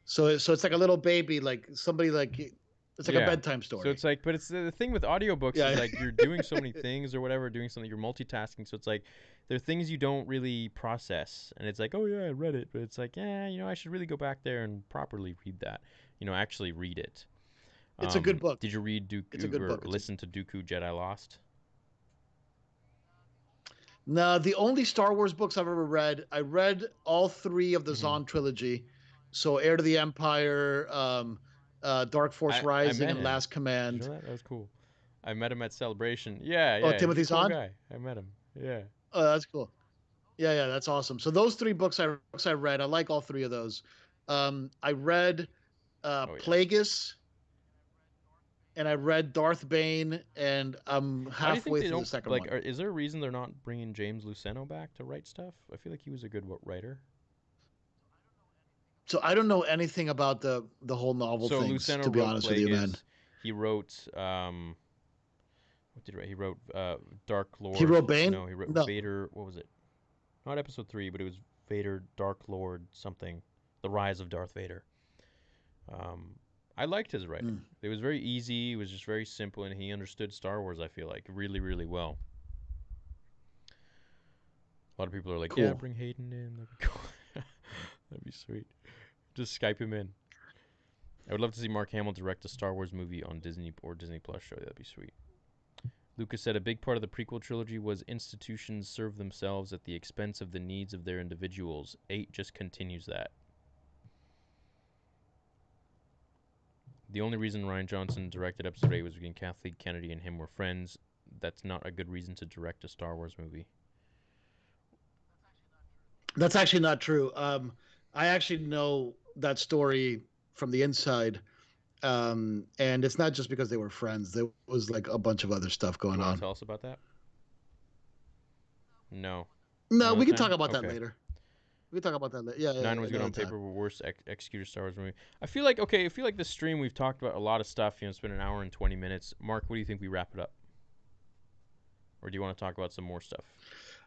So it's like a little baby, like somebody like it's like a bedtime story. So it's like, but it's the thing with audiobooks is like you're doing so many things or whatever, doing something, you're multitasking. So it's like there are things you don't really process, and it's like, oh yeah, I read it, but it's like, yeah, I should really go back there and properly read that. Actually read it. It's a good book. Did you read Dooku? It's a good book. Listen to Dooku Jedi Lost? No, the only Star Wars books I've ever read, I read all 3 of the Zahn trilogy. So Heir to the Empire, Dark Force Rising, and Last Command. Did you know that? That was cool. I met him at Celebration. Yeah. Oh, Timothy Zahn? Cool guy. I met him. Yeah. Oh, that's cool. Yeah, that's awesome. So those 3 books I read. I like all 3 of those. I read Plagueis, and I read Darth Bane, and I'm halfway through the second one. Is there a reason they're not bringing James Luceno back to write stuff? I feel like he was a good writer. So I don't know anything about the whole novel things, Luceno to be honest with you, man. He wrote what did he write? He wrote Dark Lord. He wrote Bane? No, he wrote Vader. What was it? Not episode 3, but it was Vader, Dark Lord, something. The Rise of Darth Vader. I liked his writing. It was very easy. It was just very simple, and he understood Star Wars, I feel like, really, really well. A lot of people are like, yeah, bring Hayden in. That'd be cool. That'd be sweet. Just Skype him in. I would love to see Marc Hamill direct a Star Wars movie on Disney or Disney Plus show. That'd be sweet. Lucas said a big part of the prequel trilogy was institutions serve themselves at the expense of the needs of their individuals. 8 just continues that. The only reason Rian Johnson directed Episode 8 was because Kathleen Kennedy and him were friends. That's not a good reason to direct a Star Wars movie. That's actually not true. I actually know that story from the inside. And it's not just because they were friends. There was like a bunch of other stuff Do you going want to on. tell us about that? No. No, Another we can time? talk about that Okay. later. We can talk about that later. Yeah, Nine yeah, was good another on time. paper, but worst executed Star Wars movie. I feel like okay. I feel like this stream we've talked about a lot of stuff. It's been an hour and 20 minutes. Mark, what do you think we wrap it up, or do you want to talk about some more stuff?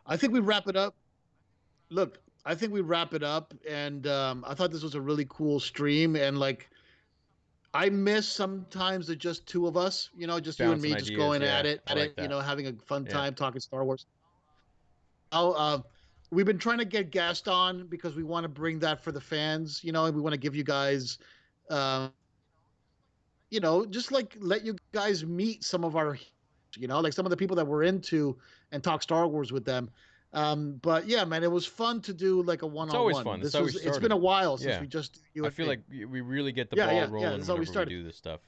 I think we wrap it up. Look, I think we wrap it up, and I thought this was a really cool stream, and like I miss sometimes the just two of us, just you and Bouncing me, just ideas. going Yeah, at it, I like that. having a fun Yeah. time talking Star Wars. Oh, we've been trying to get guests on because we want to bring that for the fans, and we want to give you guys, um, just like let you guys meet some of our, like some of the people that we're into and talk Star Wars with them. But yeah, man, it was fun to do like a It's always one-on-one. fun. That's how we It's been started. a while since Yeah. we just you I and feel me. like we really get the Yeah, ball yeah, yeah. rolling That's how we whenever we started. do this stuff.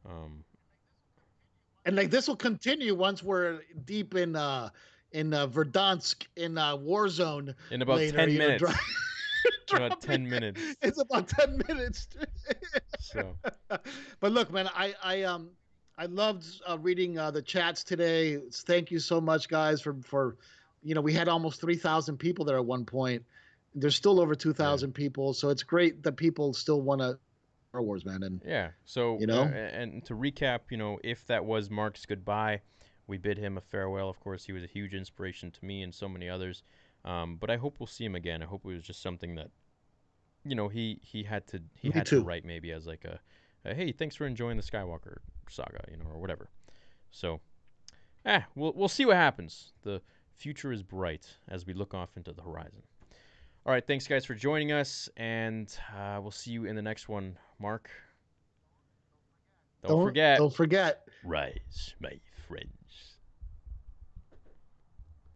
Um, And like this will continue once we're deep in Verdansk in Warzone in about later, 10 minutes. In about dropping. 10 minutes. It's about 10 minutes. So But look, man, I loved reading the chats today. Thank you so much, guys, for we had almost 3,000 people there at one point. There's still over yeah. 2,000 people, so it's great that people still want to Star Wars, man. And Yeah. So, you know, and to recap, if that was Mark's goodbye, we bid him a farewell. Of course, he was a huge inspiration to me and so many others. But I hope we'll see him again. I hope it was just something that he me had to too. write maybe as like a hey, thanks for enjoying the Skywalker saga, or whatever. So, we'll see what happens. The future is bright as we look off into the horizon. All right, thanks guys for joining us, and we'll see you in the next one. Mark, don't forget, Don't forget. rise, my friend.